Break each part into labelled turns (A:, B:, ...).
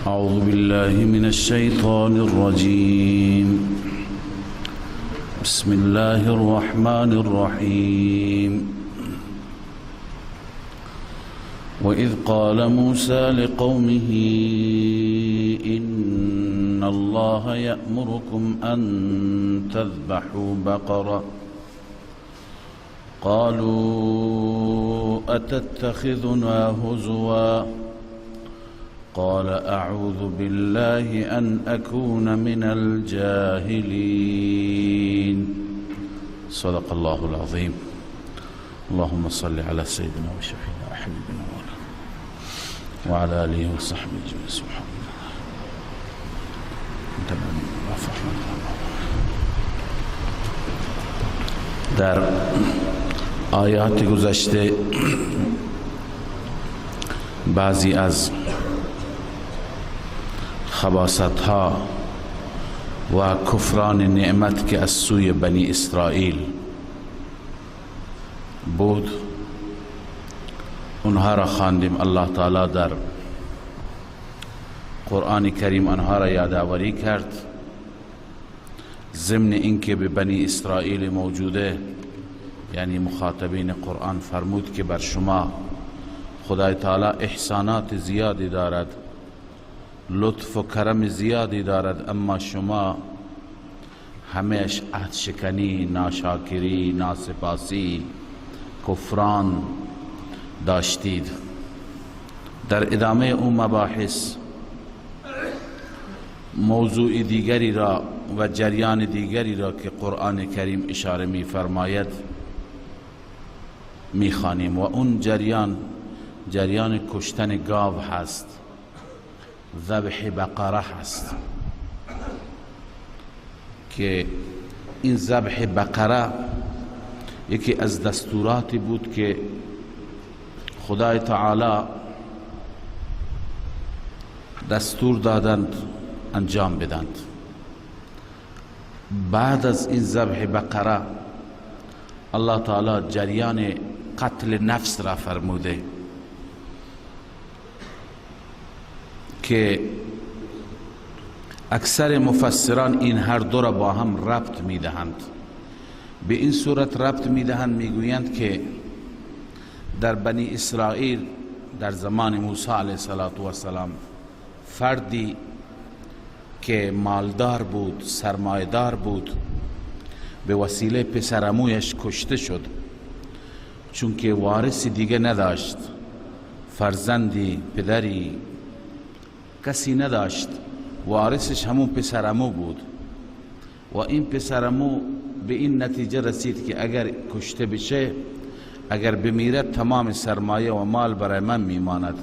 A: أعوذ بالله من الشيطان الرجيم. بسم الله الرحمن الرحيم. وإذ قال موسى لقومه إن الله يأمركم أن تذبحوا بقرة قالوا أتتخذنا هزوا قال أعوذ بالله أن أكون من الجاهلين. صدق الله العظيم. اللهم صل على سيدنا وشفينا وحبيبنا وعلى آله وصحبه أجمعين. سبحان الله. در آیات گذشته بعضی از خباثت ها و کفران نعمت که از سوی بنی اسرائیل بود اونها را خواندیم. الله تعالی در قرآن کریم آنها را یادآوری کرد، ضمن اینکه به بنی اسرائیل موجوده یعنی مخاطبین قرآن فرمود که بر شما خدای تعالی احسانات زیادی دارد، لطف و کرم زیادی دارد، اما شما همیشه عهد شکنی، ناشاکری، ناسپاسی، کفران داشتید. در ادامه اون مباحث موضوع دیگری را و جریان دیگری را که قرآن کریم اشاره می فرماید می خوانیم و اون جریان کشتن گاو هست، ذبح بقره هست که این ذبح بقره یکی از دستوراتی بود که خدای تعالی دستور دادند انجام بدند. بعد از این ذبح بقره الله تعالی جریان قتل نفس را فرموده که اکثر مفسران این هر دو را با هم ربط میدهند. به این صورت ربط میدهند، میگویند که در بنی اسرائیل در زمان موسی علیه السلام فردی که مالدار بود، سرمایه‌دار بود، به وسیله پسرعمویش کشته شد، چون که وارثی دیگه نداشت، فرزندی، پدری، کسی نداشت، وارثش همون پسرعمو بود و این پسرعمو به این نتیجه رسید که اگر کشته بشه، اگر بمیرد تمام سرمایه و مال برای من میماند.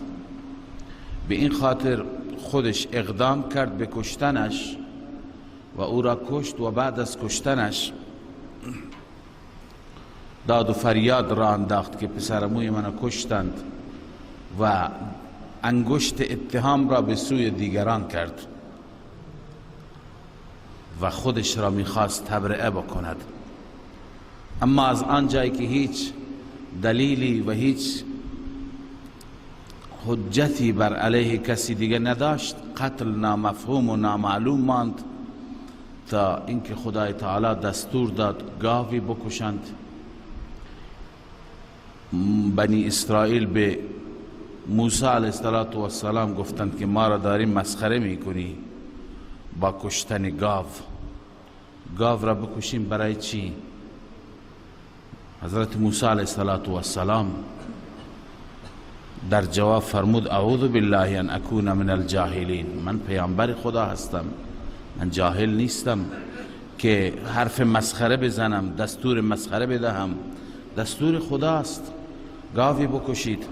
A: به این خاطر خودش اقدام کرد به کشتنش و او را کشت و بعد از کشتنش داد و فریاد را انداخت که پسرعموی من کشتند و انگشت اتهام را به سوی دیگران کرد و خودش را میخواست تبرئه بکند. اما از آنجایی که هیچ دلیلی و هیچ حجتی بر علیه کسی دیگه نداشت، قتل نامفهوم و نامعلوم ماند تا اینکه خدای تعالی دستور داد گاوی بکشند. بنی اسرائیل به موسی علیه السلام گفتند که ما را داری مسخره میکنی با کشتن گاو را بکشیم برای چی؟ حضرت موسی علیه السلام در جواب فرمود اعوذ بالله ان اکون من الجاهلین، من پیامبر خدا هستم، من جاهل نیستم که حرف مسخره بزنم، دستور مسخره بدهم. دستور خداست، گاوی بکشید.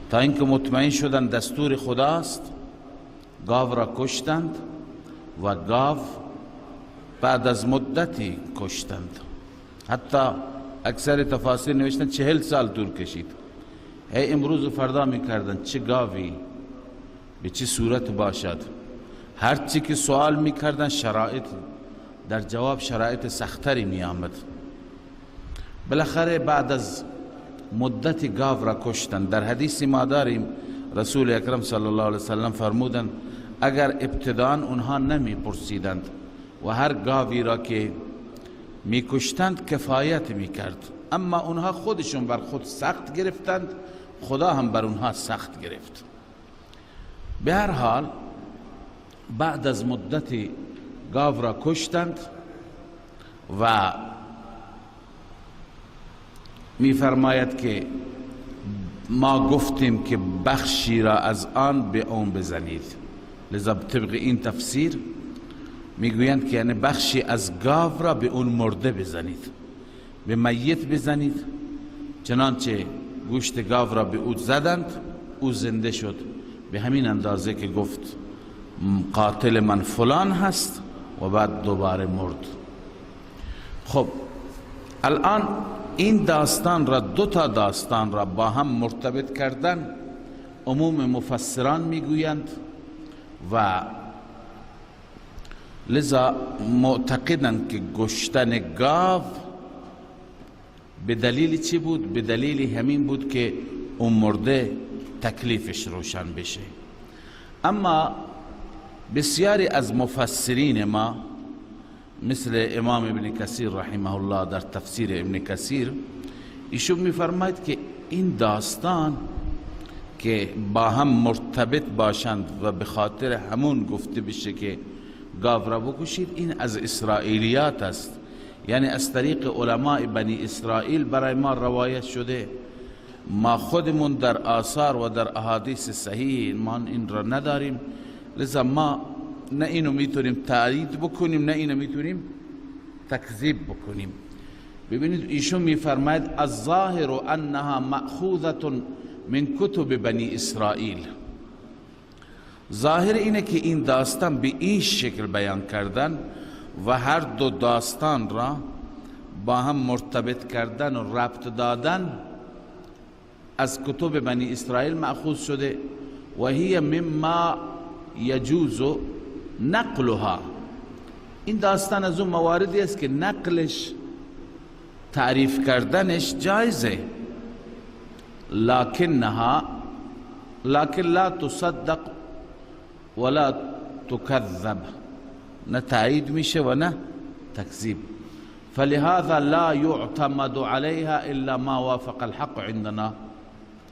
A: تا اینکه مطمئن شدن دستور خداست گاو را کشتند و گاو بعد از مدتی کشتند. حتی اکثر تفاسیر نوشتن 40 سال طول کشید. هی امروز و فردا میکردن چه گاوی به چه صورت باشد، هر چی که سوال میکردن شرایط در جواب شرایط سختری میآمد. بالاخره بعد از مدت گاو را کشتن. در حدیث ما داریم رسول اکرم صلی الله علیه وسلم فرمودند اگر ابتدان اونها نمی پرسیدند و هر گاوی را که می کشتند کفایت می کرد، اما اونها خودشون بر خود سخت گرفتند، خدا هم بر اونها سخت گرفت. به هر حال بعد از مدتی گاو را کشتند و می فرماید که ما گفتیم که بخشی را از آن به اون بزنید. لذا طبق این تفسیر میگویند که یعنی بخشی از گاو را به اون مرده بزنید، به میت بزنید. چنانچه گوشت گاو را به او زدند، او زنده شد، به همین اندازه که گفت قاتل من فلان هست و بعد دوباره مرد. خب الان این داستان را، دو تا داستان را با هم مرتبط کردن عموم مفسران میگویند و لذا معتقدند که کشتن گاو به دلیل چی بود؟ به دلیل همین بود که اون مرده تکلیفش روشن بشه. اما بسیاری از مفسرین ما مثل امام ابن کثیر رحمه الله در تفسیر ابن کثیر، ایشون میفرماید که این داستان که با هم مرتبط باشند و به خاطر همون گفته بشه که گاو را بکشید، این از اسرائیلیات است، یعنی از طریق علماء بنی اسرائیل برای ما روایت شده. ما خودمون در آثار و در احادیث صحیح ما این را نداریم، لذا ما نه اینو میتونیم تایید بکنیم نه اینو میتونیم تکذیب بکنیم. ببینید ایشون میفرماید الظاهر انها مأخوذة من کتب بنی اسرائیل. ظاهر اینه که این داستان به این شکل بیان کردن و هر دو داستان را با هم مرتبط کردن و ربط دادن از کتب بنی اسرائیل مأخوذ شده و هی مما یجوز نقلها. این داستان از اون مواردی است که نقلش، تعریف کردنش جایزه، لکن لا تصدق ولا تکذب، نه تایید میشه و نه تکذیب. فلهذا لا يعتمد عليها الا ما وافق الحق عندنا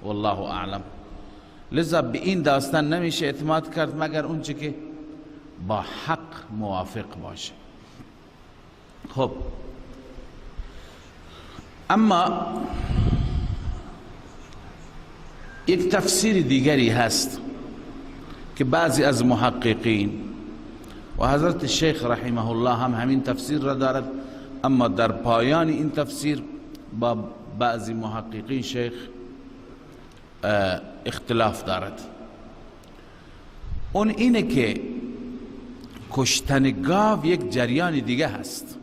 A: والله اعلم. لذا به این داستان نمیشه اعتماد کرد مگر اونچه که با حق موافق باشه. خب اما یک تفسیر دیگری هست که بعضی از محققین و حضرت شیخ رحمه الله هم همین تفسیر را دارد، اما در پایان این تفسیر با بعضی محققین شیخ اختلاف دارد. اون اینه که کشتن گاو یک جریان دیگه هست.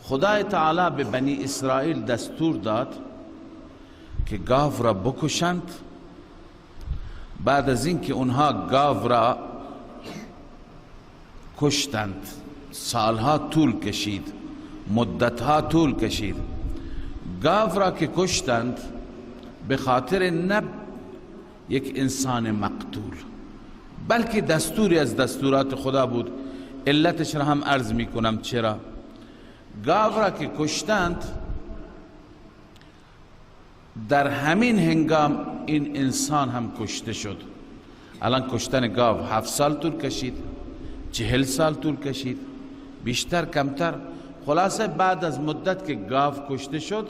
A: خدای تعالی به بنی اسرائیل دستور داد که گاو را بکشند. بعد از اینکه اونها گاو را کشتند، سالها طول کشید، مدتها طول کشید. گاو را که کشتند به خاطر نه یک انسان مقتول، بلکه دستوری از دستورات خدا بود. علتش را هم عرض می کنم چرا. گاو را که کشتند، در همین هنگام این انسان هم کشته شد. الان کشتن گاو 7 سال طول کشید، 40 سال طول کشید، بیشتر کمتر. خلاصه بعد از مدت که گاو کشته شد،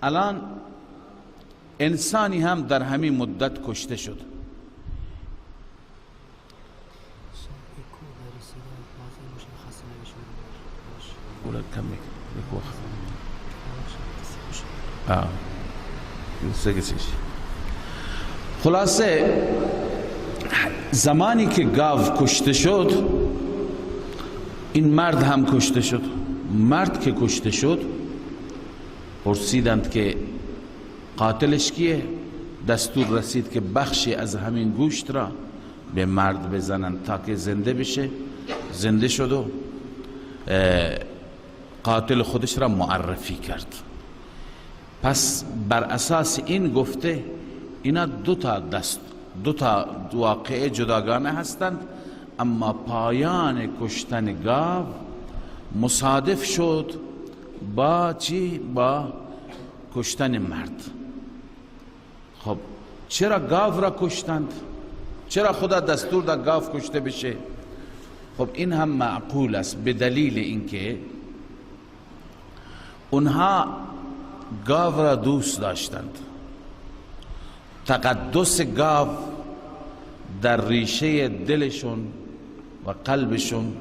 A: الان انسانی هم در همین مدت کشته شد. خلاصه زمانی که گاو کشته شد، این مرد هم کشته شد. مرد که کشته شد، پرسیدند که قاتلش کیه؟ دستور رسید که بخشی از همین گوشت را به مرد بزنند تا که زنده بشه. زنده شد و قاتل خودش را معرفی کرد. پس بر اساس این گفته اینا دو تا واقعه جداگانه هستند، اما پایان کشتن گاو مصادف شد با چی؟ با کشتن مرد. خب چرا گاو را کشتند؟ چرا خدا دستور داد گاو کشته بشه؟ خب این هم معقول است، به دلیل اینکه اونها گاو را دوست داشتند. تقدس گاو در ریشه دلشون و قلبشون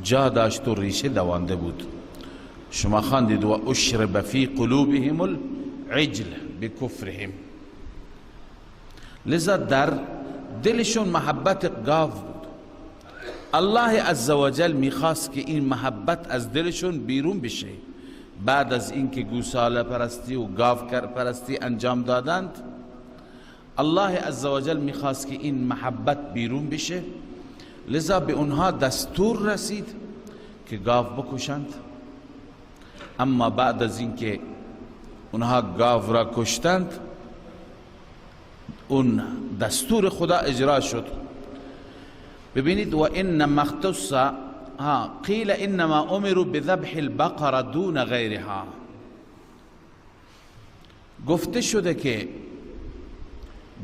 A: جا داشت و ریشه دوانده بود. شما خواندید و اشرب فی قلوبهم العجل بکفرهم، لذا در دلشون محبت گاو بود. الله عزوجل میخواست که این محبت از دلشون بیرون بشه. بعد از اینکه گوساله پرستی و گاو پرستی انجام دادند، الله عزوجل میخواست که این محبت بیرون بشه، لذا به اونها دستور رسید که گاو بکشند. اما بعد از اینکه اونها گاو را کشتند، اون دستور خدا اجرا شد. ببینید و انما اختص قیل انما امروا بذبح البقره دون غیرها. گفته شده که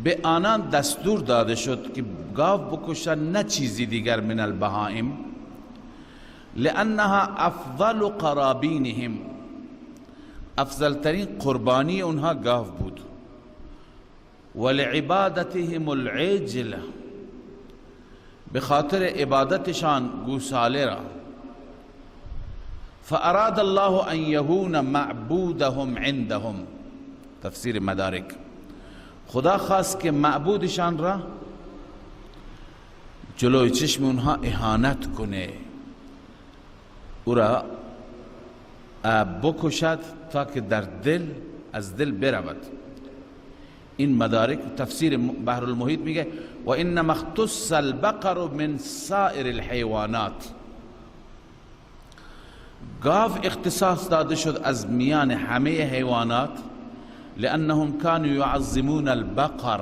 A: به آنان دستور داده شد که گاو بکشن، نه چیزی دیگر من البهائم، لانها افضل قرابینهم، افضل ترین قربانی اونها گاو بود. ولعبادتهم العجل، به خاطر عبادتشان گوساله را. فاراد الله ان یهون معبودهم عندهم، تفسیر مدارک. خدا خواست که معبودشان را جلوی چشم اونها اهانت کنه، او را بکشد تا که در دل از دل برود. این مدارک تفسیر بحر المحیط میگه و انما اختص البقر من سائر الحیوانات، گاو اختصاص داده شد از میان همه حیوانات، لانهم كانوا يعظمون البقر،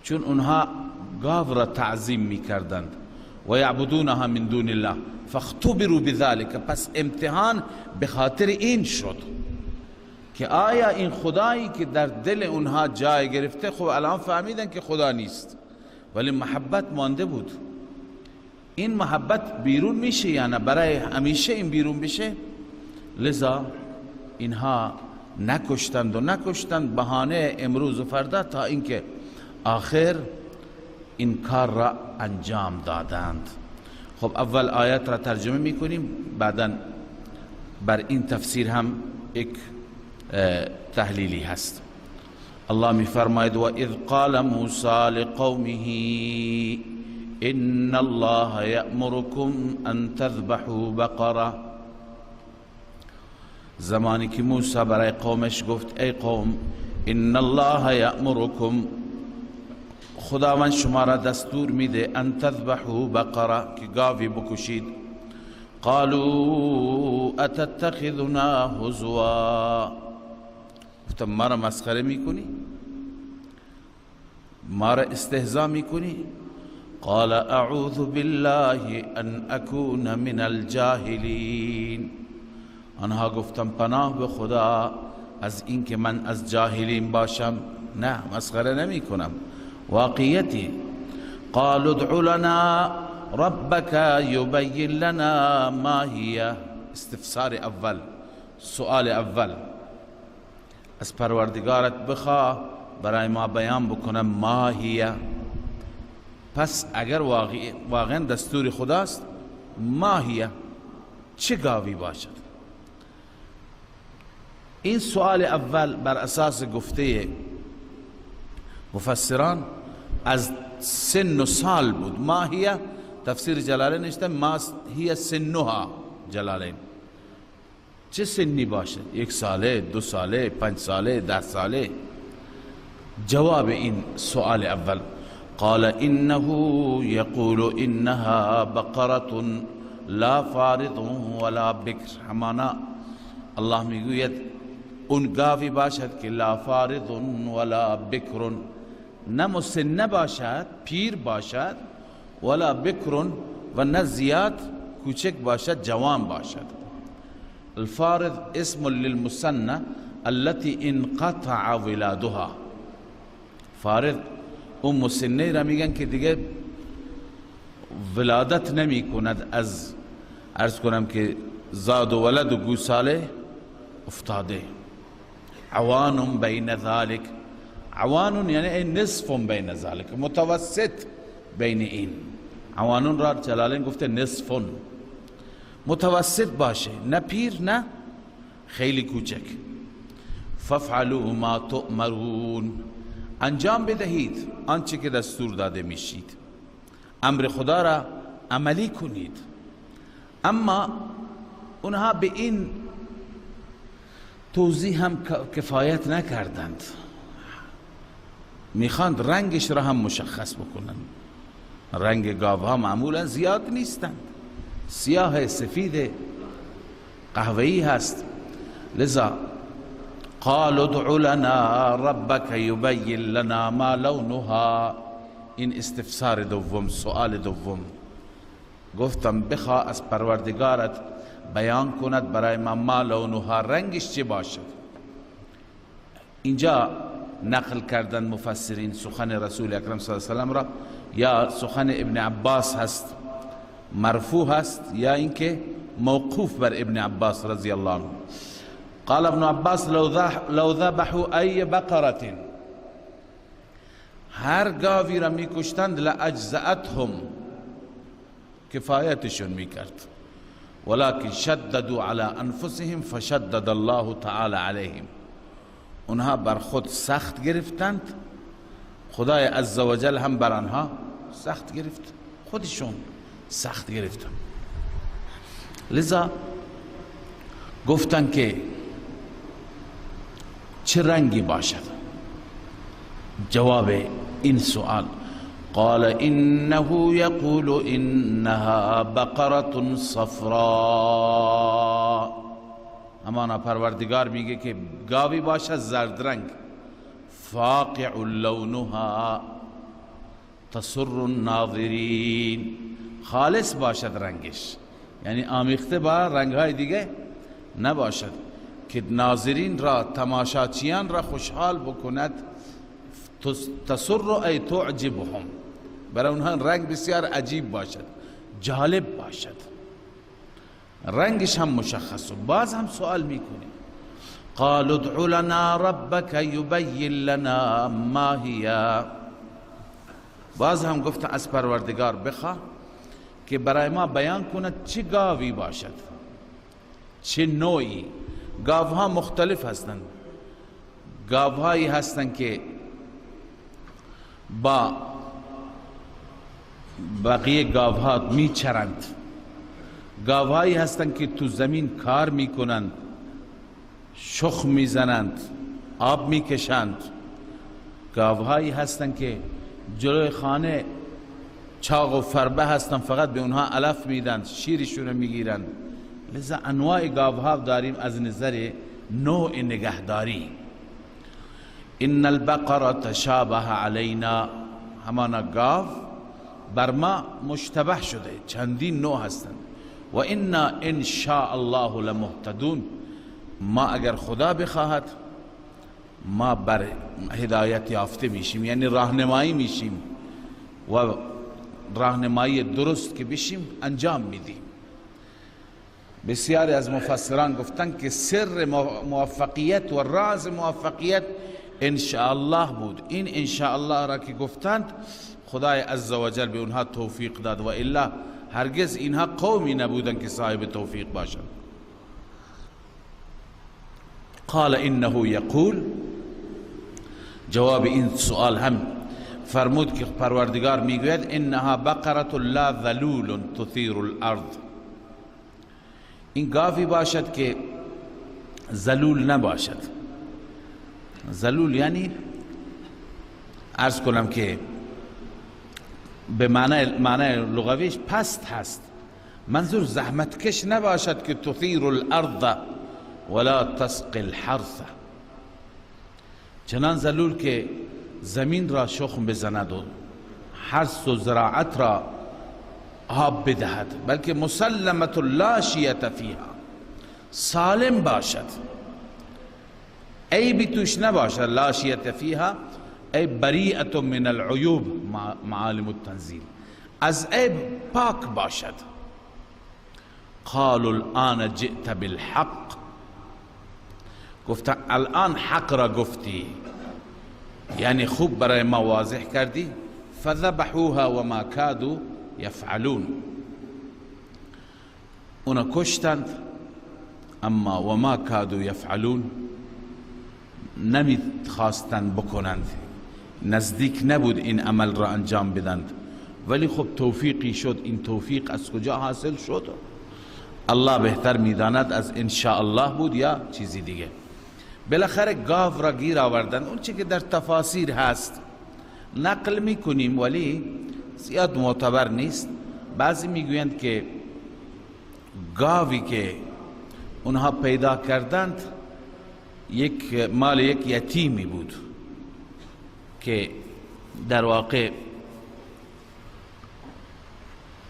A: چون اونها گاو را تعظیم میکردند، و یعبدونها من دون الله فاختبروا بذلك، پس امتحان به خاطر این شد که آیا این خدایی که در دل اونها جای گرفته، خب الان فهمیدن که خدا نیست ولی محبت مانده بود، این محبت بیرون میشه یا نه؟ برای همیشه این بیرون بشه. لذا اینها نکشتند بهانه امروز و فردا، تا اینکه آخر این کار را انجام دادند. خب اول آیت را ترجمه میکنیم، بعدا بر این تفسیر هم یک تحلیلی هست. الله میفرماید و اذ قال موسی لقومه ان الله یأمرکم ان تذبحوا بقره، زمانی که موسی برای قومش گفت ای قوم ان الله یأمرکم، خداوند شما را دستور میده ان تذبحوا بقره، که گاوی بکشید. قالوا اتتخذنا هزوا، گفتم ما را مسخره میکنی، ما را استهزا میکنی؟ قال اعوذ بالله ان اكون من الجاهلین، آنها گفتم پناه به خدا از اینکه من از جاهلین باشم. نه، مسخره نمی کنم، واقعیتی. قالوا ادع لنا ربك يبين لنا ما هي، استفسار اول، سؤال اول، از پروردگارت بخواه برای ما بیان بکنم ما هي. پس اگر واقعا دستور خداست، ما هي، چه گاوی باشد؟ این سؤال اول بر اساس گفته مفسران از سن و سال بود. ما هي تفسیر جلالین نشته ما هي سنها، جلالین چه سنی باشد؟ 1 ساله، 2 ساله، 5 ساله، 10 ساله؟ جواب این سؤال اول قال انه يقول انها بقرة لا فارض ولا بکر، همانا الله میگوید اون گاوی باشد که لا فارض ولا بکر، نه مسن باشد پیر باشد ولا بکر و نه زیاد کوچک باشد جوان باشد. الفارض اسم للمسنه التي انقطع ولادها. فارض اون مسنه را میگن که دیگه ولادت نمی کند، از عرض کنم که زاد و ولد و گوساله افتاده. عوان بین ذالک، عوان یعنی نصف بین ذالک، متوسط بین این. عوانون را جلالین گفته نصف، متوسط باشه، نه پیر نه خیلی کوچک. فافعلوا ما تؤمرون، انجام بدهید آنچه که دستور داده میشید، امر خدا را عملی کنید. اما اونها به این توضیح هم کفایت نکردند، میخواند رنگش را هم مشخص بکنند. رنگ گاوها معمولا زیاد نیستند، سیاه، سفید، قهوه‌ای هست. لذا قال ادع لنا ربك يبين لنا ما لونها. این استفسار دوم، سؤال دوم. گفتم بخوا از پروردگارت بیان کند برای ما لونها، رنگش چه باشد. اینجا نقل کردن مفسرین سخن رسول اکرم صلی الله علیه و سلم را، یا سخن ابن عباس هست مرفوع هست، یا اینکه موقوف بر ابن عباس رضی الله عنه. قال ابن عباس لو ذبحوا ای بقرة، هر گاوی را میکشتند لاجزأتهم، کفایتشون میکرد. ولكن شددوا على انفسهم فشدد الله تعالی علیهم، اونها بر خود سخت گرفتند، خدای عزوجل هم بر آنها سخت گرفت، خودشون سخت گرفتند. لذا گفتن که چه رنگی باشد. جواب این سؤال قال انه يقول انها بقرة صفراء، همانا پروردگار میگه که گاوی باشد زرد رنگ، فاقع لونها تسر الناظرین، خالص باشد رنگش، یعنی آمیخته با رنگهای دیگه نباشد که ناظرین را، تماشاچیان را خوشحال بکند. تسر ای تعجبهم، برای اونها رنگ بسیار عجیب باشد، جالب باشد، رنگش هم مشخص. باز هم سوال میکنیم قال ادع لنا ربك يبين لنا ما هي، باز هم گفت از پروردگار بخواه که برای ما بیان کند چه گاوی باشد، چه نوعی. گاوها مختلف هستند، گاوهایی هستند که با بقیه گاوها میچرند، گاوهایی هستند که تو زمین کار میکنند، شخم میزنند، آب میکشند. گاوهایی هستند که جلوی خانه چاق و فربه هستند، فقط به اونها علف میدن، شیرشون میگیرند. لذا انواع گاوها داریم از نظر نوع نگهداری. ان البقره تشابه علینا، همانا گاو بر ما مشتبه شده، چندین نوع هستند. و انا ان شاء الله لمهتدون، ما اگر خدا بخواهد ما بر هدایت یافته میشیم، یعنی راهنمایی میشیم و راهنمایی درست که بشیم انجام میدیم. بسیاری از مفسران گفتن که سر موفقیت و راز موفقیت ان شاء الله بود. این ان شاء الله را که گفتند خدای عزوجل به اونها توفیق داد، و الا هرگز اینها قومی نبودن که صاحب توفیق باشند. قال انه یقول، جواب این سؤال هم فرمود که پروردگار میگوید انها بقره لا ذلول تثیر الارض، این گاوی باشد که ذلول نباشد. ذلول یعنی عرض کنم که به معنی لغویش پست هست، منظور زحمتکش نباشد که تثیر الارض ولا تسقي الحرث، چنان ذلول که زمین را شخم بزند و حرث و زراعت را آب بدهد، بلکه مسلمت لا شیة فیها، سالم باشد، عیبی توش نباشد. لا شیة فیها ای بریئة من العیوب، معالم التنزیل، از عیب پاک باشد. قالوا الآن جئت بالحق، گفتن الان حق را گفتی، یعنی خوب برای ما واضح کردی. فذبحوها وما کادوا یفعلون، اونا کشتند اما وما کادوا یفعلون، نمی خواستند بکنند، نزدیک نبود این عمل را انجام بدند، ولی خب توفیقی شد. این توفیق از کجا حاصل شد؟ الله بهتر میداند، از انشاء الله بود یا چیزی دیگه. بالاخره گاو را گیر آوردن. اون چی که در تفاسیر هست نقل میکنیم ولی زیاد معتبر نیست. بعضی میگویند که گاوی که اونها پیدا کردند مال یک یتیمی بود که در واقع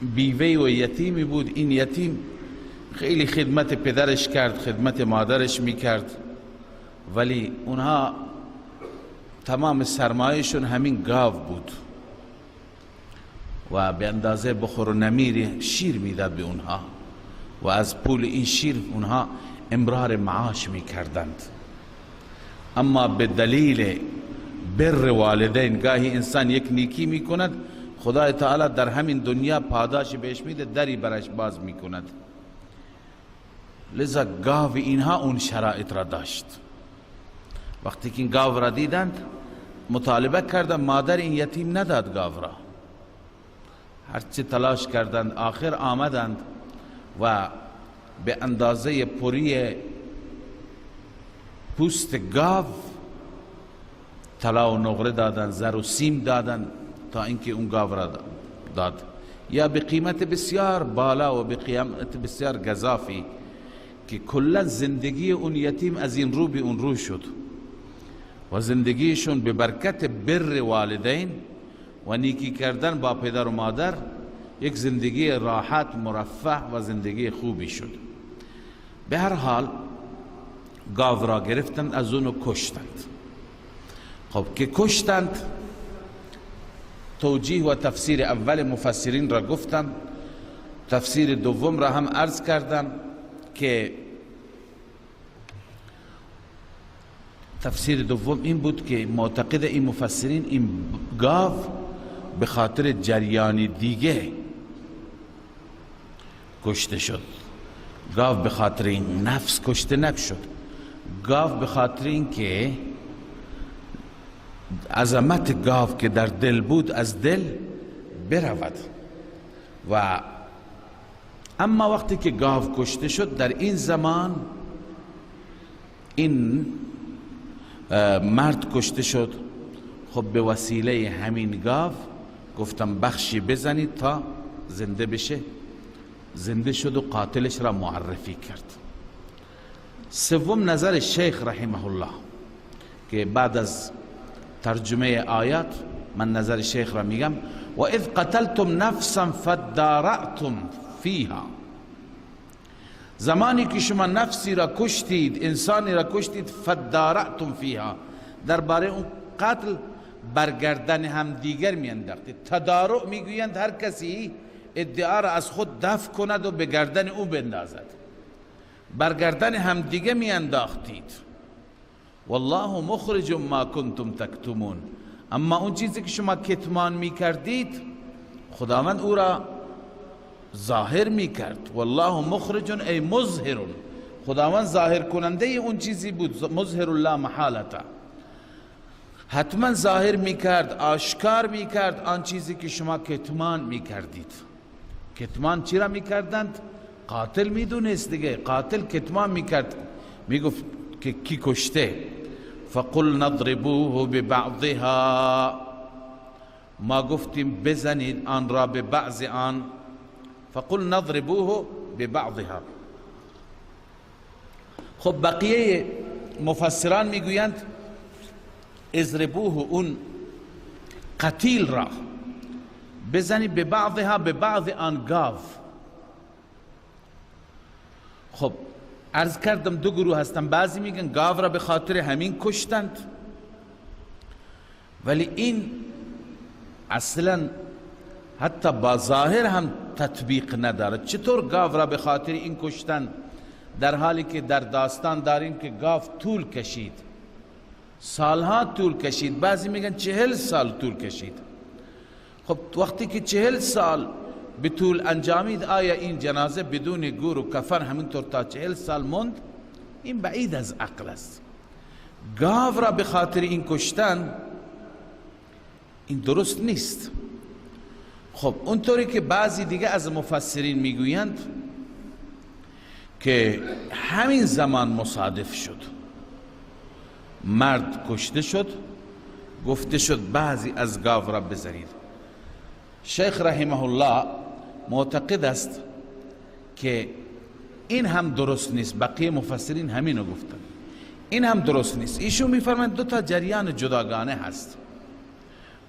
A: بیوه و یتیمی بود. این یتیم خیلی خدمت پدرش کرد، خدمت مادرش میکرد، ولی اونها تمام سرمایهشون همین گاو بود و به اندازه بخور و نمیر شیر میداد به اونها و از پول این شیر اونها امرار معاش میکردند. اما به دلیل بر والدین گاهی انسان یک نیکی میکند، خدای تعالی در همین دنیا پاداش بهش میده، دری برش باز میکند. لذا گاو اینها اون شرایط را داشت. وقتی که این گاو را دیدند مطالبه کردند، مادر این یتیم نداد گاو را. هرچی تلاش کردند آخر آمدند و به اندازه پری پوست گاو طلا و نقره دادند، زر و سیم دادند تا اینکه اون گاو را داد، یا به قیمت بسیار بالا و به قیمت بسیار گزافی که کلا زندگی اون یتیم از این رو به اون رو شد و زندگیشون به برکت بر والدین و نیکی کردن با پدر و مادر یک زندگی راحت، مرفه و زندگی خوبی شد. به هر حال گاو را گرفتند، از اونو کشتند. خب که کشتند، توجیه و تفسیر اول مفسرین را گفتم، تفسیر دوم را هم عرض کردم که تفسیر دوم این بود که معتقد این مفسرین این گاو به خاطر جریان دیگه کشته شد. گاو به خاطر این نفس کشته نشد. گاو به خاطر این که عظمت گاو که در دل بود از دل برود. و اما وقتی که گاو کشته شد، در این زمان این مرد کشته شد. خب به وسیله همین گاو گفتم بخشی بزنید تا زنده بشه. زنده شد و قاتلش را معرفی کرد. سوم نظر شیخ رحمه الله که بعد از ترجمه آیات من نظر شیخ را میگم. و اذ قتلتم نفسا فادارأتم فیها، زمانی که شما نفسی را کشتید، انسانی را کشتید، فادارأتم فیها، درباره اون قتل برگردن هم دیگر میانداختید. تدارع میگویند هر کسی ادعا را از خود دفع کند و به گردن او بندازد. برگردن هم دیگه میانداختید. والله مخرج ما کنتم تکتمون، اما اون چیزی که شما کتمان میکردید خداوند او را ظاهر میکرد. والله مخرج ای مظهر، خداوند ظاهر کننده اون چیزی بود. مظهر الله محالتا، حتما ظاهر میکرد، آشکار میکرد آن چیزی که شما کتمان میکردید. کتمان چی را میکردند؟ قاتل میدونست دیگه. قاتل کتمان میکرد، میگفت که کی کشته. فقل نضربوه ببعضها، ما گفتیم بزنید آن را به بعض آن. فقل نضربوه ببعضها. خب بقیه مفسران میگویند اضربوه، اون قتیل را بزنی به بعضها به بعض آن گاو. خب عرض کردم دو گروه هستن، بعضی میگن گاو را به خاطر همین کشتند، ولی این اصلا حتی با ظاهر هم تطبیق ندارد. چطور گاو را به خاطر این کشتن، در حالی که در داستان داریم که گاو طول کشید، سالها طول کشید، بعضی میگن 40 سال طول کشید. خب وقتی که 40 سال به طول انجامید، آیا این جنازه بدون گور و کفن همینطور تا 40 سال موند؟ این بعید از عقل است. گاو را به خاطر این کشتن، این درست نیست. خب اونطوری که بعضی دیگه از مفسرین میگویند که همین زمان مصادف شد، مرد کشته شد، گفته شد بعضی از گاو را بزنید. شیخ رحمه الله معتقد است که این هم درست نیست، بقیه مفسرین همینو گفتن، این هم درست نیست. ایشون میفرمایند دو تا جریان جداگانه هست.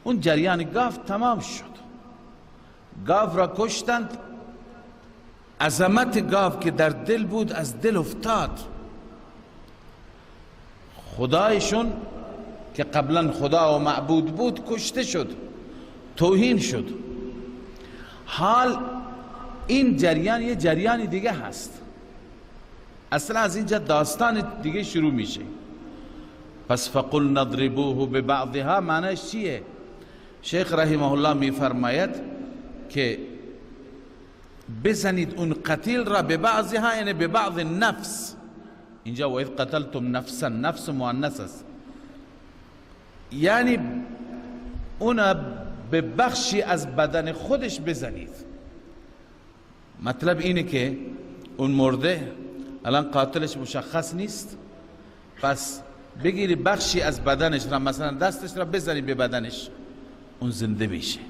A: اون جریان گاو تمام شد، گاو را کشتند، عظمت گاو که در دل بود از دل افتاد. خدایشون که قبلا خدا و معبود بود کشته شد، توهین شد. حال این جریان یه جریان دیگه هست، اصلا از اینجا داستان دیگه شروع میشه. پس فقل نضربوه ببعضها معنیش چیه؟ شیخ رحمه الله میفرماید که بزنید اون قتیل را به بعضها، یعنی به بعض نفس. اینجا و اذ قتلتم نفسا، نفس مؤنث است، یعنی اون به بخشی از بدن خودش بزنید. مطلب اینه که اون مرده الان قاتلش مشخص نیست، پس بگیری بخشی از بدنش را، مثلا دستش را بزنی به بدنش، اون زنده میشه.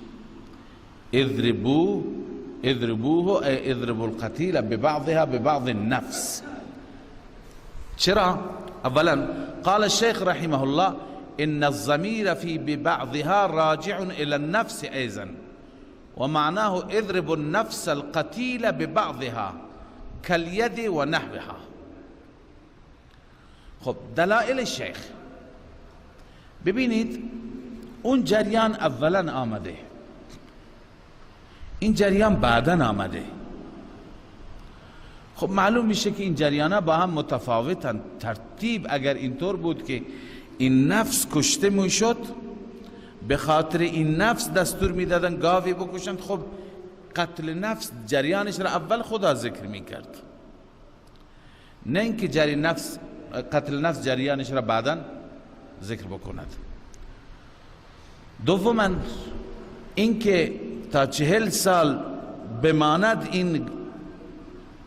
A: اضربوه ای اضربوا القتیل ببعضها ببعض النفس. چرا؟ اولا قال الشيخ رحمه الله ان الضمير في ببعضها راجع الى النفس ايضا ومعناه اضربوا النفس القتيل ببعضها كاليد ونحوها. خب دلائل شیخ ببینید، اون جریان اولا آمده، این جریان بعدن آمده. خب معلوم میشه که این جریانا با هم متفاوتن. ترتیب اگر اینطور بود که این نفس کشته میشد، به خاطر این نفس دستور میدادن گاوی بکشند، خب قتل نفس جریانش را اول خدا ذکر میکرد، نه اینکه قتل نفس جریانش را بعدن ذکر بکند. دوما اینکه تا 40 سال بماند،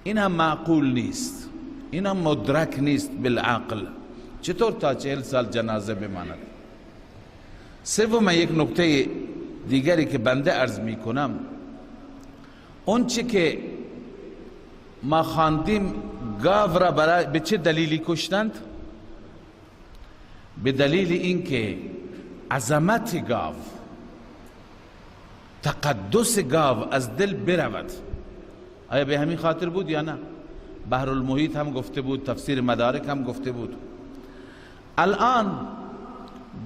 A: این هم معقول نیست، این هم مدرک نیست بالعقل. چطور تا 40 سال جنازه بماند؟ سوم یک نکته دیگری که بنده عرض می کنم، اون چه که ما خواندیم گاو را به چه دلیلی کشتند؟ به دلیل اینکه عظمت گاو، تقدس گاو از دل برود. آیا به همین خاطر بود یا نه؟ بحر المحیط هم گفته بود، تفسیر مدارک هم گفته بود. الان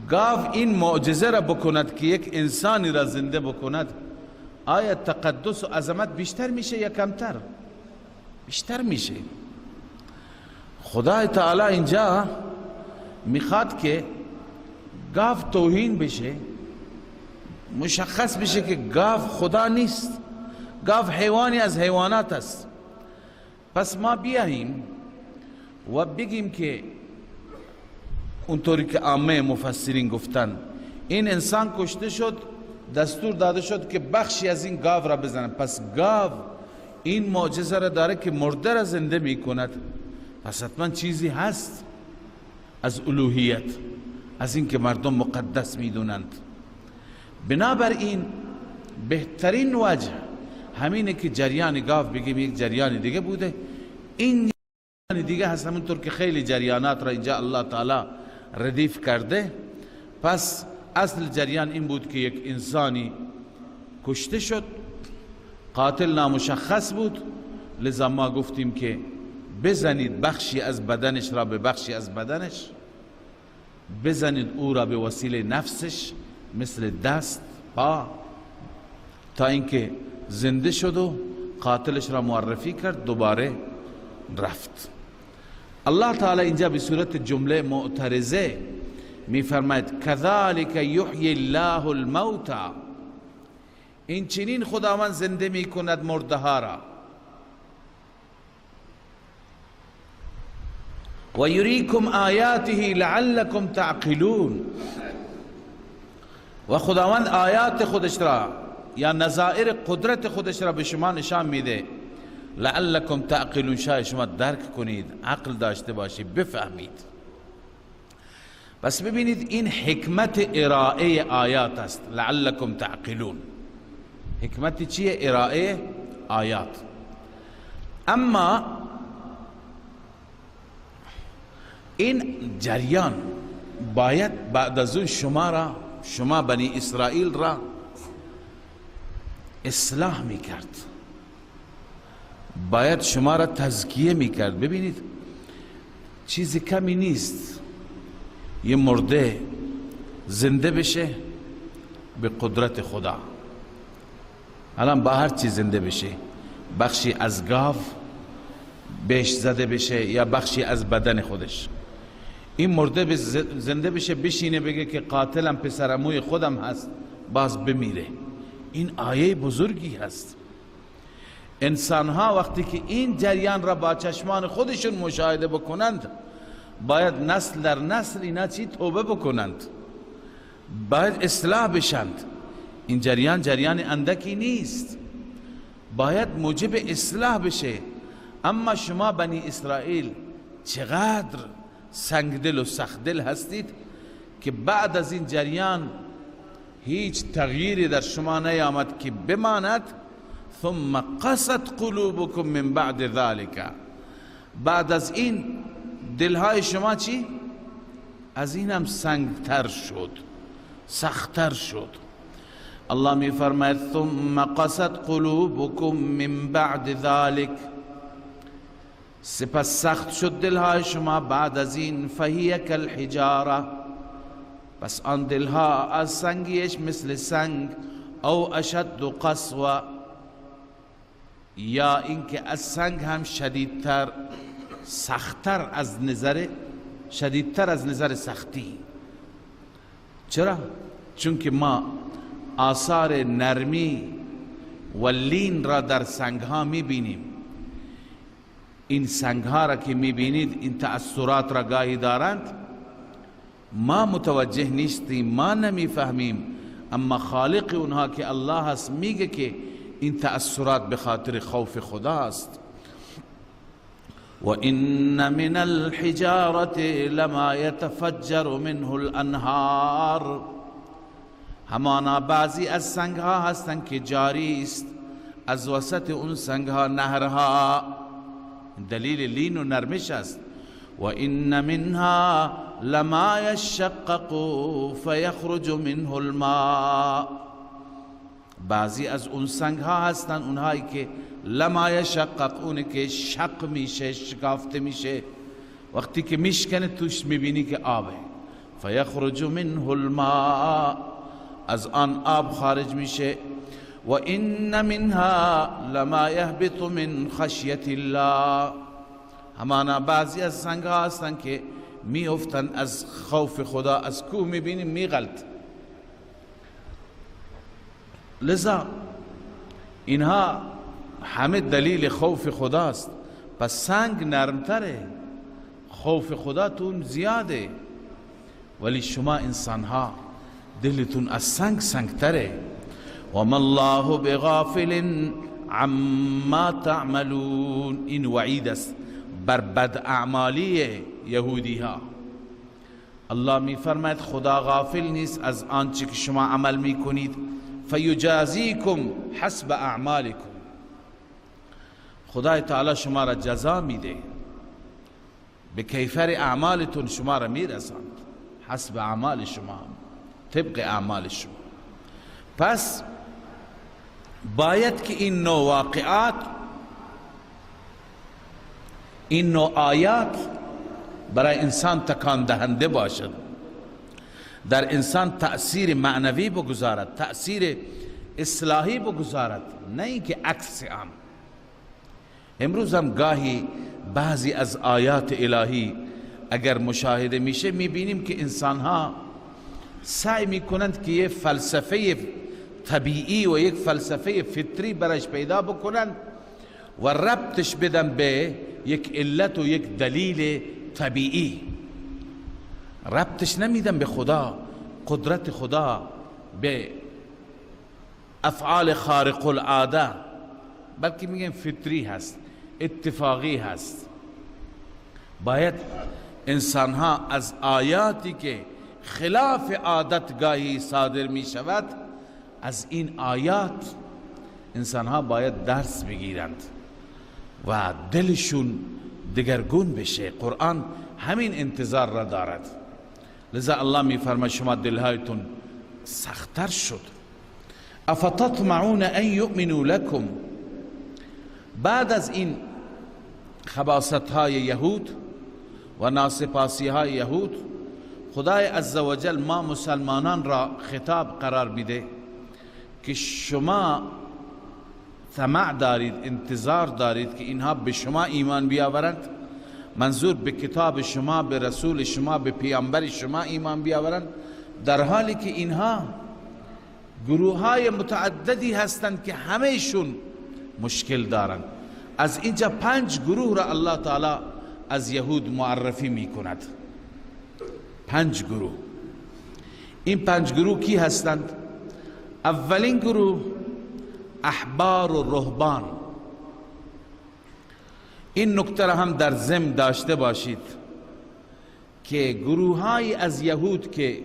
A: گاو این معجزه را بکند که یک انسانی را زنده بکند، آیا تقدس و عظمت بیشتر میشه یا کمتر؟ بیشتر میشه. خدای تعالی اینجا میخواد که گاو توهین بشه، مشخص بشه که گاو خدا نیست، گاو حیوانی از حیوانات است. پس ما بیاییم و بگیم که اونطوری که عامه مفسرین گفتن، این انسان کشته شد، دستور داده شد که بخشی از این گاو را بزنن. پس گاو این معجزه را داره که مرده را زنده می کند، پس حتما چیزی هست از الوهیت، از این که مردم مقدس می دونند. بنابراین بهترین وجه همینه که جریان گاو بگیم یک جریان دیگه بوده، این جریان دیگه هست، همونطور که خیلی جریانات را اینجا الله تعالی ردیف کرده. پس اصل جریان این بود که یک انسانی کشته شد، قاتل نامشخص بود، لذا ما گفتیم که بزنید بخشی از بدنش را به بخشی از بدنش، بزنید او را به وسیله نفسش مثل دست، پا، تا اینکه زنده شد و قاتلش را معرفی کرد، دوباره رفت. الله تعالی اینجا به صورت جمله معترضه میفرماید کذالک یحیی الله الموتى، این چنین خداوند زنده میکند مرده ها را، و یریکم آیاته لعلکم تعقلون، و خداوند آیات خودش را یا نظائر قدرت خودش را به شما نشان میده، لعلکم تعقلون، شاید شما درک کنید، عقل داشته باشید، بفهمید. پس ببینید این حکمت ارائه آیات است، لعلکم تعقلون. حکمت چیه؟ ارائه آیات. اما این جریان باید بعد از اون شما بنی اسرائیل را اصلاح میکرد، باید شما را تزکیه میکرد. ببینید چیزی کمی نیست یه مرده زنده بشه به قدرت خدا. الان با هر چیز زنده بشه، بخشی از گاو بهش زده بشه یا بخشی از بدن خودش، این مرده زنده بشه، بشینه بگه که قاتلم پسرعموی خودم هست، باز بمیره. این آیه بزرگی هست. انسان ها وقتی که این جریان را با چشمان خودشون مشاهده بکنند، باید نسل در نسل اینا توبه بکنند، باید اصلاح بشند. این جریان اندکی نیست، باید موجب اصلاح بشه. اما شما بنی اسرائیل چقدر سنگدل و سختدل هستید که بعد از این جریان هیچ تغییری در شما نیامد که بماند. ثم قست قلوبکم من بعد ذلك، بعد از این دلهای شما چی؟ از این هم سنگتر شد، سختتر شد. الله می فرماید ثم قست قلوبکم من بعد ذلك، سپس سخت شد دلهای شما بعد از این. فهی کالحجاره، پس آن دلها از سنگیش مثل سنگ، او اشد قسوه، یا اینکه از سنگ هم شدیدتر، سختتر از نظر، شدیدتر از نظر سختی. چرا؟ چون که ما آثار نرمی و لین را در سنگ ها میبینیم. این سنگ ها را که میبینید این تأثیرات را گاهی دارند، ما متوجه نیستیم، ما نمیفهمیم، اما خالق اونها که الله هست میگه که این تأثیرات به خاطر خوف خدا است. و این من الحجارة لما يتفجر منه الانهار، همانا بعضی از سنگ ها هستند که جاری است از وسط اون سنگ ها نهرها. دلیل لین و نرمش است. و این منها لما يشقق فيخرج منه الماء، بعضی از اون سنگ ها هستن اونهایی که لما يشقق، اونه که شق میشه، شکافته میشه، وقتی که میشکنه توش میبینی که آبه. فيخرج منه الماء، از آن آب خارج میشه. و این منها لما يهبط من خشیت الله، همانا بعضی از سنگ ها هستن که میافتن از خوف خدا، از کوه میبینیم میغلط. لذا اینها همه دلیل خوف خداست. پس سنگ نرمتره، خوف خدا تون زیاده، ولی شما انسان ها دلتون از سنگ تره. و ما الله بغافل عما تعملون، این وعید است بر بد اعمالی یهودی ها. الله می فرماید خدا غافل نیست از آنچه که شما عمل می کنید. فیجازیکم حسب اعمالکم، خدای تعالی شما را جزا میده، به کیفر اعمالتون شما را میرساند، حسب اعمال شما. طبق اعمالشون. پس باید که این نوع واقعات، این نوع آیات برای انسان تکان دهنده باشد، در انسان تأثیر معنوی بگذارد، تأثیر اصلاحی بگذارد، نه اینکه عکس آن. امروز هم گاهی بعضی از آیات الهی اگر مشاهده میشه میبینیم که انسانها سعی میکنند که یک فلسفه طبیعی و یک فلسفه فطری برایش پیدا بکنند و ربطش بدن به یک علت و یک دلیل طبیعی، ربطش نمیدن به خدا، قدرت خدا، به افعال خارق العاده، بلکه میگن فطری هست، اتفاقی هست. باید انسان ها از آیاتی که خلاف عادت گاهی صادر می شود، از این آیات انسان ها باید درس بگیرند و دلشون دگرگون بشه. قرآن همین انتظار را دارد. لذا الله می فرماید شما دلهایتون سخت‌تر شد. افتطمعون ان یؤمنوا لکم. بعد از این خباثت های یهود و ناسپاسی های یهود، خدای عزوجل ما مسلمانان را خطاب قرار میده که شما طمع دارید، انتظار دارید که اینها به شما ایمان بیاورند، منظور به کتاب شما، به رسول شما، به پیامبر شما ایمان بیاورند، در حالی که اینها گروه های متعددی هستند که همهشون مشکل دارند. از اینجا 5 گروه را الله تعالی از یهود معرفی می کند. 5 گروه. این 5 گروه کی هستند؟ اولین گروه احبار و رهبان. این نکته را هم در ذهن داشته باشید که گروه های از یهود که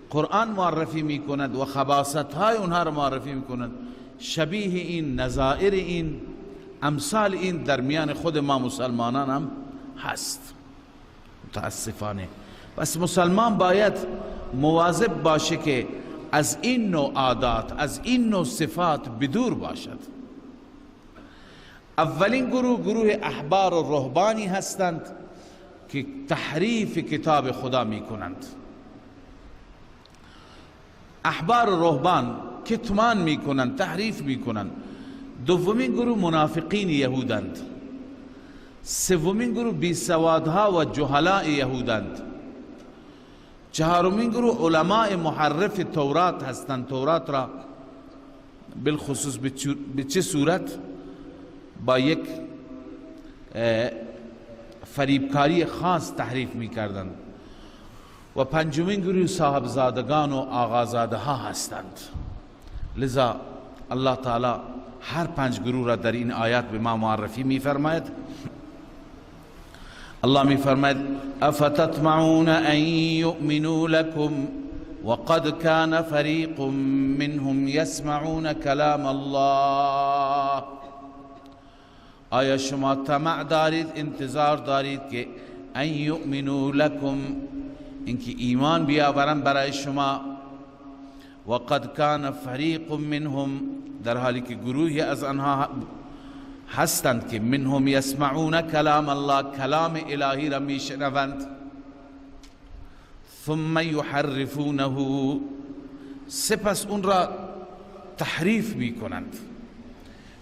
A: قرآن معرفی می کند و خباثت های اونها را معرفی می کند، شبیه این، نظائر این، امثال این در میان خود ما مسلمانان هم هست متاسفانه. پس مسلمان باید مواظب باشه که از این نوع عادات، از این نوع صفات بدور باشد. اولین گروه، گروه احبار و رهبانی هستند که تحریف کتاب خدا می کنند. احبار و رهبان کتمان می کنند، تحریف می کنند. دومین گروه منافقین یهودند. سومین گروه بیسوادها و جهلاء یهودند. چهارمین گروه علماء محرف تورات هستند. تورات را بالخصوص به چه صورت؟ با یک فریبکاری خاص تحریف می کردند. و پنجمین گروه صاحبزادگان و آغازاده ها هستند. لذا الله تعالی هر 5 گروه را در این آیات به ما معرفی می فرماید. الله می فرماید افتطمعون ان یؤمنوا لکم وقد كان فریق منهم یسمعون کلام الله. آیا شما طمع دارید، انتظار دارید که ان یؤمنوا لکم، اینکه ایمان بیاورن برای شما، وقد كان فریق منهم، در حالی که گروهی از آنها هستند که منهم یسمعون کلام الله، کلام الهی را میشنوند، ثم یحرفونه، سپس اون را تحریف میکنند،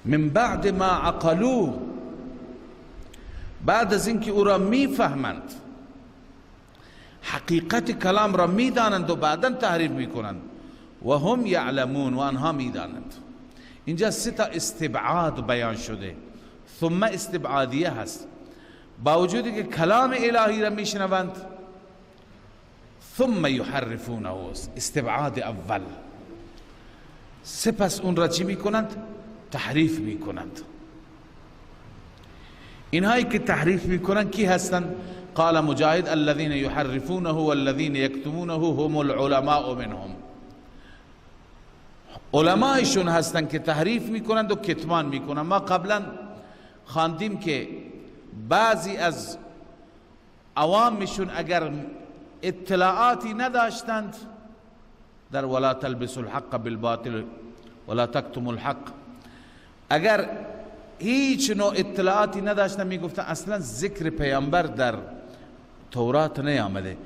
A: من بعد ما عقلوه، بعد از اینکه او را میفهمند، حقیقت کلام را میدانند و بعدا تحریف میکنند، و هم یعلمون، و آنها میدانند. اینجا 3 استبعاد بیان شده. ثم استبعادیه هست، با وجودی که کلام الهی را میشنوند، ثم یحرفونه، استبعاد اول، سپس اون را چی میکنند؟ تحریف میکنند. اینهایی که تحریف میکنند کی هستند؟ قال مجاهد الذين يحرفونه والذين يكتمونه هم العلماء منهم. علمایشون هستند که تحریف میکنند و کتمان میکنند. ما قبلا خواندیم که بعضی از عوامشون اگر اطلاعاتی نداشتند در ولا تلبسوا الحق بالباطل ولا تكتموا الحق. اگر هیچ نوع اطلاعاتی نداشتن میگفتن اصلا ذکر پیامبر در تورات نیامده.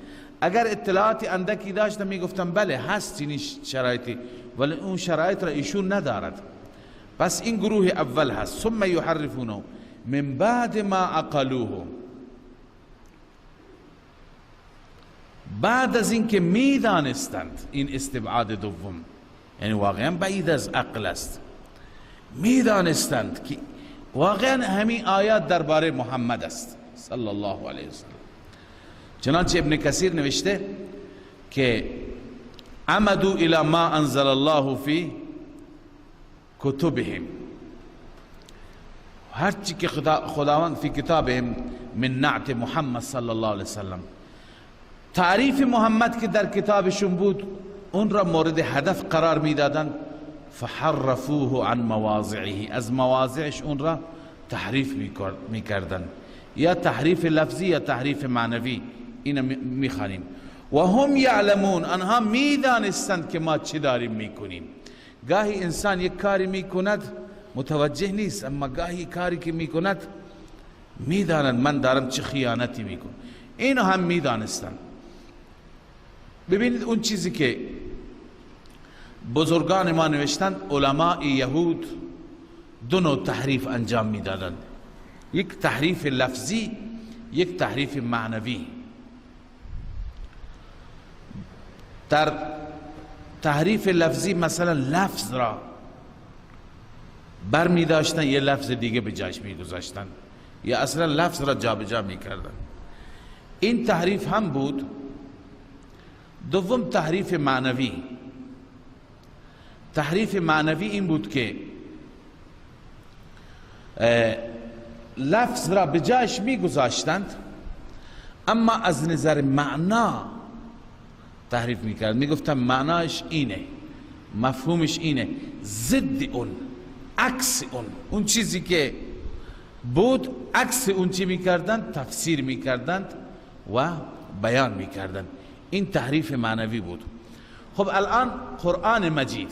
A: اگر اطلاعاتی اندکی داشتن میگفتن بله هست این شرایطی، ولی اون شرایط را ایشون ندارد. پس این گروه اول هست. ثم یحرفونه من بعد ما عقلوه، بعد از اینکه میدانستند. این استبعاد دوم، یعنی واقعا بعید از عقل است. میدانستند که واقعا همین آیات درباره محمد است صلی الله علیه وسلم. چنانچه ابن کثیر نوشته که عمدوا الى ما انزل الله فی کتبهم، هرچی که خداوند فی کتابهم من نعت محمد صلی الله علیه وسلم، تعریف محمد که در کتابشون بود اون را مورد هدف قرار میدادند. فحرفوه عن مواضعه، از مواضعش اون را تحریف میکردن، یا تحریف لفظی یا تحریف معنوی. اینو میخوانیم. و هم یعلمون، آنها میدانستند که ما چی داریم میکنیم. گاهی انسان یک کاری میکند متوجه نیست، اما گاهی کاری که میکند میداند من دارم چه خیانتی میکنم. اینو هم میدانستند. ببینید اون چیزی که بزرگان ما نوشتند، علماء یهود دو نوع تحریف انجام میدادند، یک تحریف لفظی، یک تحریف معنوی. در تحریف لفظی مثلا لفظ را بر می داشتن یه لفظ دیگه به جایش می گذاشتن، یا اصلا لفظ را جابجا می کردن. این تحریف هم بود. دوم تحریف معنوی. تحریف معنوی این بود که لفظ را به جایش می گذاشتند، اما از نظر معنا تحریف می کردن. می گفتن معناش اینه، مفهومش اینه، ضد اون، عکس اون چیزی که بود، عکس اون چی می کردند، تفسیر می کردند و بیان می کردند. این تحریف معنوی بود. خب الان قرآن مجید،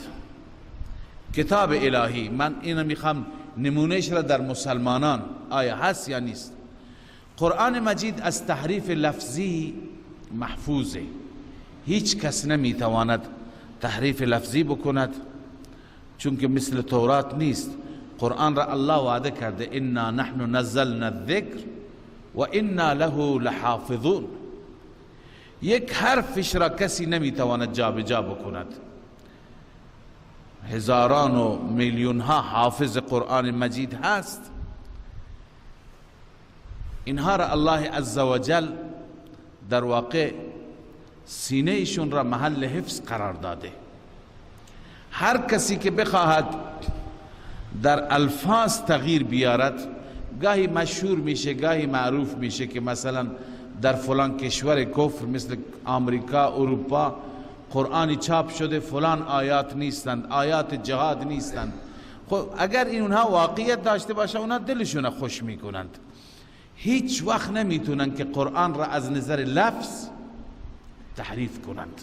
A: کتاب الهی، من اینو میخوام نمونهش را در مسلمانان آیا هست یا نیست. قرآن مجید از تحریف لفظی محفوظه. هیچ کس نمیتواند تحریف لفظی بکند، چون که مثل تورات نیست. قرآن را الله وعده کرده انا نحن نزلنا الذکر و انا له لحافظون. یک حرفش را کسی نمیتواند جابجا بکند. هزاران و میلیون ها حافظ قرآن مجید هست. اینها را الله عزوجل در واقع سینه ایشون را محل حفظ قرار داده. هر کسی که بخواهد در الفاظ تغییر بیارد، گاهی مشهور میشه، گاهی معروف میشه که مثلا در فلان کشور کفر مثل آمریکا، اروپا، قرآنی چاپ شده، فلان آیات نیستند، آیات جهاد نیستند. خب اگر اونها واقعیت داشته باشه، اونها دلشون خوش میکنند. هیچ وقت نمیتونن که قرآن را از نظر لفظ تحریف کنند.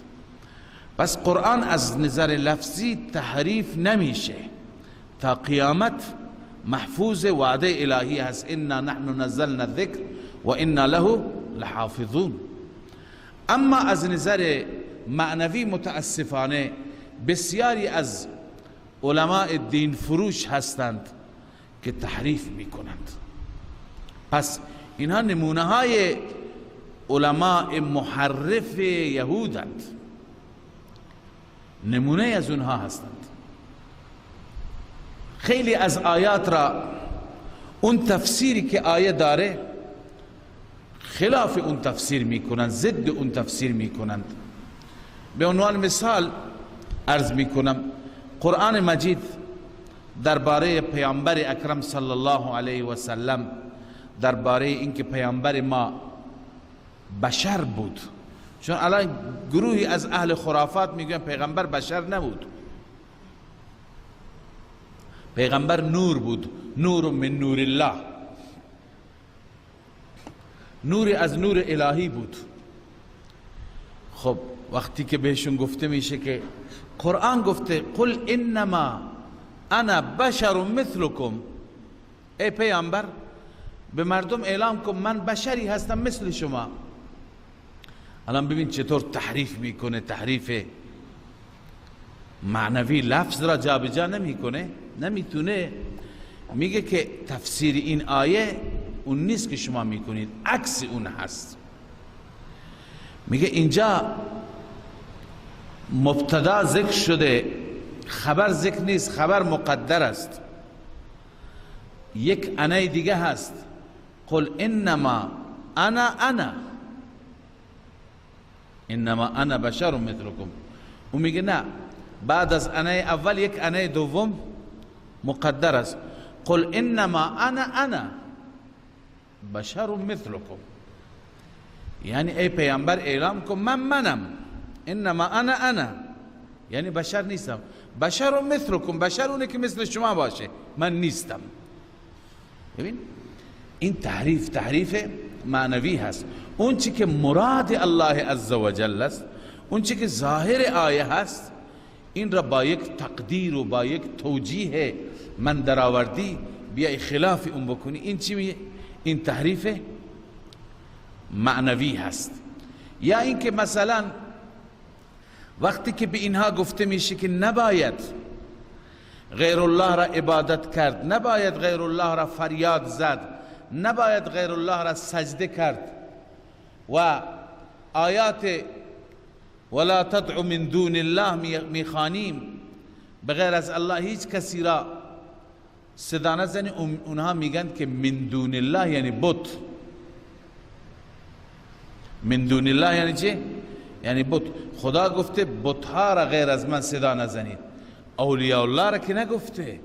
A: پس قرآن از نظر لفظی تحریف نمیشه تا قیامت. محفوظ، وعده الهی هست انا نحن نزلنا الذکر و انا له لحافظون. اما از نظر معنوی متاسفانه بسیاری از علماء دین فروش هستند که تحریف میکنند. پس اینها نمونه های علماء محرف یهودند، نمونه از اونها هستند. خیلی از آیات را اون تفسیری که آیه داره خلاف اون تفسیر میکنند، ضد اون تفسیر میکنند. به عنوان مثال عرض میکنم، قرآن مجید درباره پیامبر اکرم صلی الله علیه و سلم، درباره اینکه پیامبر ما بشر بود، چون الان گروهی از اهل خرافات میگن پیغمبر بشر نبود، پیغمبر نور بود، نور من نور الله، نور از نور الهی بود. خب وقتی که بهشون گفته میشه که قرآن گفته قل انما انا بشر مثلکم، ای پیامبر به مردم اعلام کن من بشری هستم مثل شما. الان ببین چطور تحریف میکنه، تحریف معنوی، لفظ را جابجا نمیکنه، نمیتونه. میگه که تفسیر این آیه اون نیست که شما میکنید، عکس اون هست. میگه اینجا مبتدا ذکر شده، خبر ذکر نیست، خبر مقدر است. یک انای دیگه هست، قل انما انا انما انا بشر مثلکم. او میگه نه، بعد از انای اول یک انای دوم مقدر است، قل انما انا بشر مثلکم. یعنی ای پیامبر اعلام کن منم، انما انا یعنی بشر نیستم، بشر مثلکم، بشر اونه که مثل شما باشه، من نیستم. ببین این تحریف معنوی هست. اون چی که مراد الله عزوجل است، اون چی که ظاهر آیه هست، این را با یک تقدیر و با یک توجیه من درآوردی بیای خلاف اون بکنی، این چی میگه؟ این تحریف معنوی هست. یا اینکه مثلا وقتی که به اینها گفته میشه که نباید غیر الله را عبادت کرد، نباید غیر الله را فریاد زد، نباید غیر الله را سجده کرد، و آیات ولا تدعو من دون الله میخوانیم، بغیر از الله هیچ کسی را صدا نزنی، اونها میگن که من دون الله یعنی بت. من دون الله یعنی چه؟ یعنی بت. خدا گفته بتها را غیر از من صدا نزنید. اولیاء الله را که نگفته،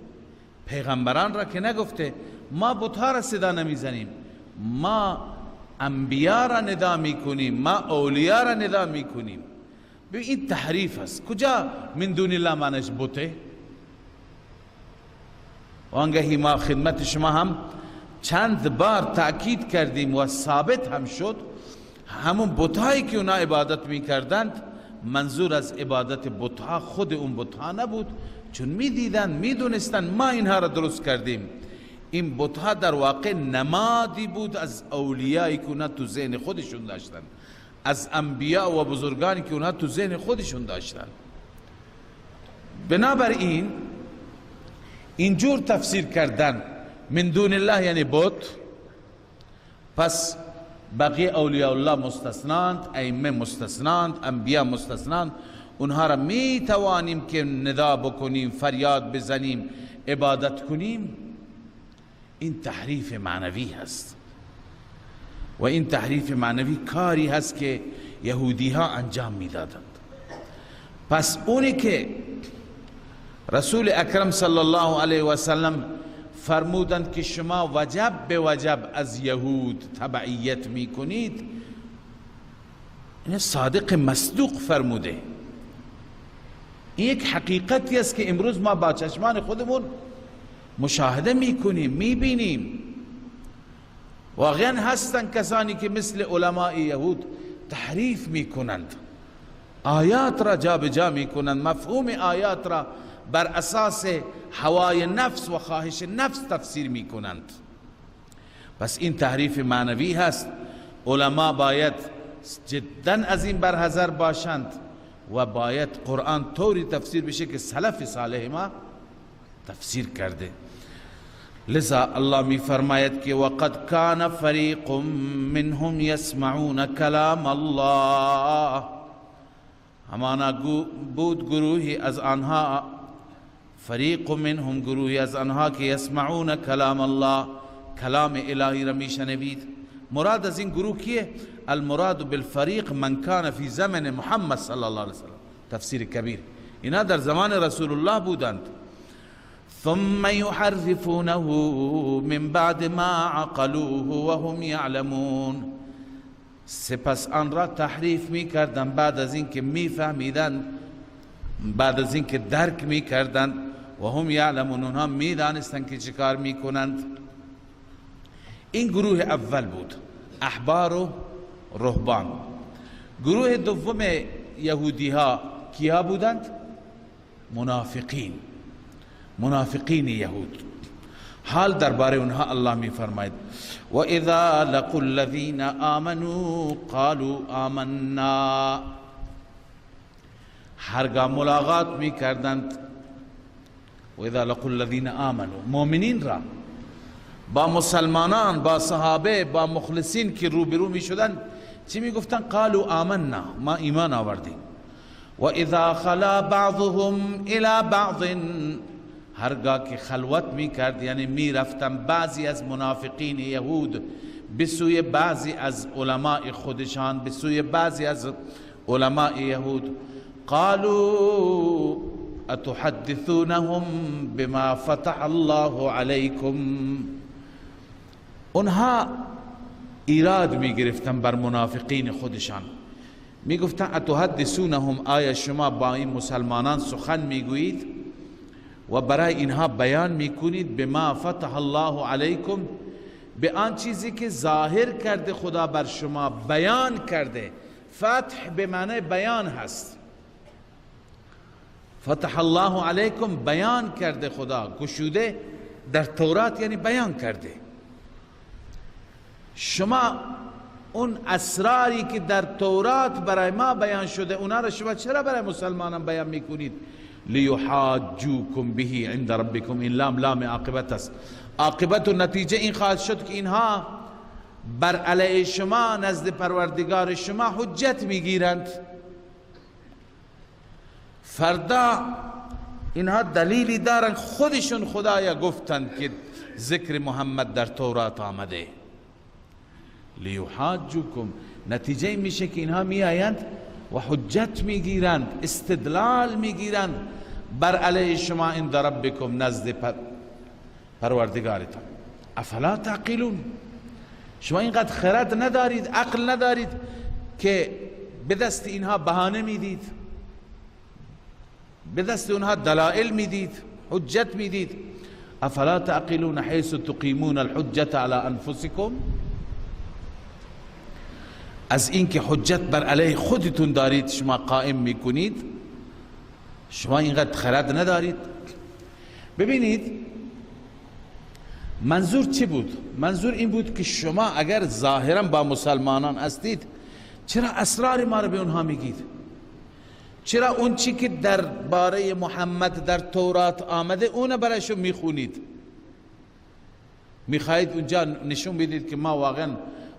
A: پیغمبران را که نگفته. ما بتها را صدا نمیزنیم، ما انبیا را ندا میکنیم، ما اولیاء را ندا میکنیم. ببین این تحریف است. کجا من دون الله معنیش بته؟ وانگهی ما خدمت شما هم چند بار تأکید کردیم و ثابت هم شد، همون بتهایی که اونا عبادت میکردند، منظور از عبادت بتها خود اون بتها نبود، چون میدیدن میدونستن ما اینها را درست کردیم. این بتها در واقع نمادی بود از اولیایی که اونا تو ذهن خودشون داشتن، از انبیا و بزرگانی که اونا تو ذهن خودشون داشتن. بنابراین اینجور تفسیر کردن من دون الله یعنی بت، پس بقیه اولیاء الله مستثناند، ائمه مستثناند، انبیا مستثناند. اونها را می توانیم که ندا بکنیم، فریاد بزنیم، عبادت کنیم. این تحریف معنوی هست و این تحریف معنوی کاری هست که یهودی ها انجام میدادند. پس اونی که رسول اکرم صلی الله علیه و سلم فرمودند که شما وجب به وجب از یهود تبعیت میکنید، این صادق مصدوق فرموده. این یک حقیقتی است که امروز ما با چشمان خودمون مشاهده میکنیم، میبینیم. واقعا هستن کسانی که مثل علماء یهود تحریف میکنند، آیات را جا به جا میکنند، مفهوم آیات را بر اساس هوای نفس و خواهش نفس تفسیر میکنند. پس این تحریف معنوی هست. علما باید جدا از این برحذر باشند و باید قرآن طوری تفسیر بشه که سلف صالح ما تفسیر کرده. لذا الله می فرماید که وقد کان فریق منهم یسمعون کلام الله، همانا بود گروهی از آنها، فریق منهم گروهی از آنها که یسمعون کلام الله، کلام الهی را میشنوید. مراد از این گروه کیه؟ المراد بالفریق من کان فی زمن محمد صلی الله علیه وسلم. تفسیر کبیر. اینا در زمان رسول الله بودند. ثم يحرفونه من بعد ما عقلوه وهم يعلمون، سپس آن را تحریف می کردن بعد از این که می فهمیدن، بعد از این که درک می کردن، و هم یعلمون، اونها می دانستن که چه کار می کنند. این گروه اول بود، احبار و رهبان. گروه دوم یهودی ها کیا بودند؟ منافقین یهود. حال درباره اونها الله می فرماید و اذا لقوا الذین آمنوا قالوا آمنا، هرگاه ملاقات می کردند و اذا لقوا الذین آمنوا، مؤمنین را، با مسلمانان، با صحابه، با مخلصین که روبرو می شدند چی می گفتن؟ قالوا آمنا، ما ایمان آوردیم. و اذا خلا بعضهم الى بعض، هرگاه که خلوت می کرد، یعنی می رفتن بعضی از منافقین یهود به سوی بعضی از علماء خودشان، به سوی بعضی از علماء یهود، قالوا اتحدثونهم بما فتح الله علیکم، اونها ایراد می گرفتن بر منافقین خودشان، می گفتن اتحدثونهم، آیا شما با این مسلمانان سخن می گویید و برای اینها بیان می کنید بما فتح الله علیکم، به آن چیزی که ظاهر کرده خدا بر شما، بیان کرده. فتح به معنی بیان هست، فتح الله علیکم بیان کرده خدا، گشوده در تورات یعنی بیان کرده. شما اون اسراری که در تورات برای ما بیان شده اونا را شما چرا برای مسلمانان بیان میکنید؟ لیحاجوکم به عند ربکم، این لام عاقبت است. عاقبت و نتیجه این خواهد شد که اینها بر علیه شما نزد پروردگار شما حجت میگیرند. فردا اینها دلیلی دارن، خودشون خدایا گفتند که ذکر محمد در تورات آمده. لیحاجوکم، نتیجه میشه که اینها میآیند و حجت میگیرند، استدلال میگیرند بر علیه شما عند ربکم، نزد پروردگارتان. افلا تعقلون، شما اینقدر خرد ندارید، عقل ندارید که به دست اینها بهانه میدید، به دست اونها دلائل میدید، حجت میدید. افلا تعقلون حیث تقیمون الحجت علی انفسکم، از اینکه حجت بر علیه خودتون دارید شما قائم میکنید، شما اینقدر خرد ندارید. ببینید منظور چی بود؟ منظور این بود که شما اگر ظاهرا با مسلمانان هستید چرا اسرار ما رو به اونها میگید؟ چرا اون چی که در باره محمد در تورات آمده اون برایشون میخونید؟ میخواهید اونجا نشون بدید که ما واقعا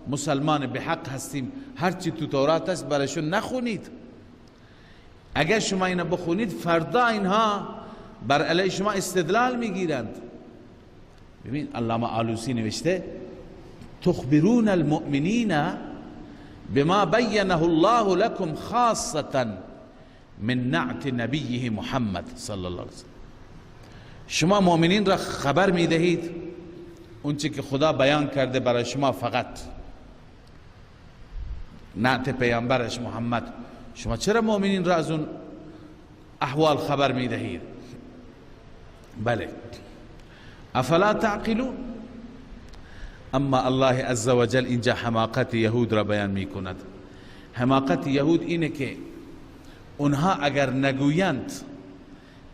A: مسلمان به حق هستیم، هرچی تو تورات است برایشون نخونید. اگر شما اینا بخونید فردا اینها بر علیه شما استدلال میگیرند. ببین علامه آلوسی نوشته تخبرون المؤمنین بما بینه الله لكم خاصة من نعت نبیه محمد صلی الله علیه وسلم. شما مؤمنین را خبر میدهید اونچه که خدا بیان کرده برای شما، فقط نعت پیامبرش محمد. شما چرا مؤمنین را از اون احوال خبر میدهید؟ بله، افلا تعقلون. اما الله عز وجل اینجا حماقت یهود را بیان میکند. حماقت یهود اینه که اونها اگر نگویند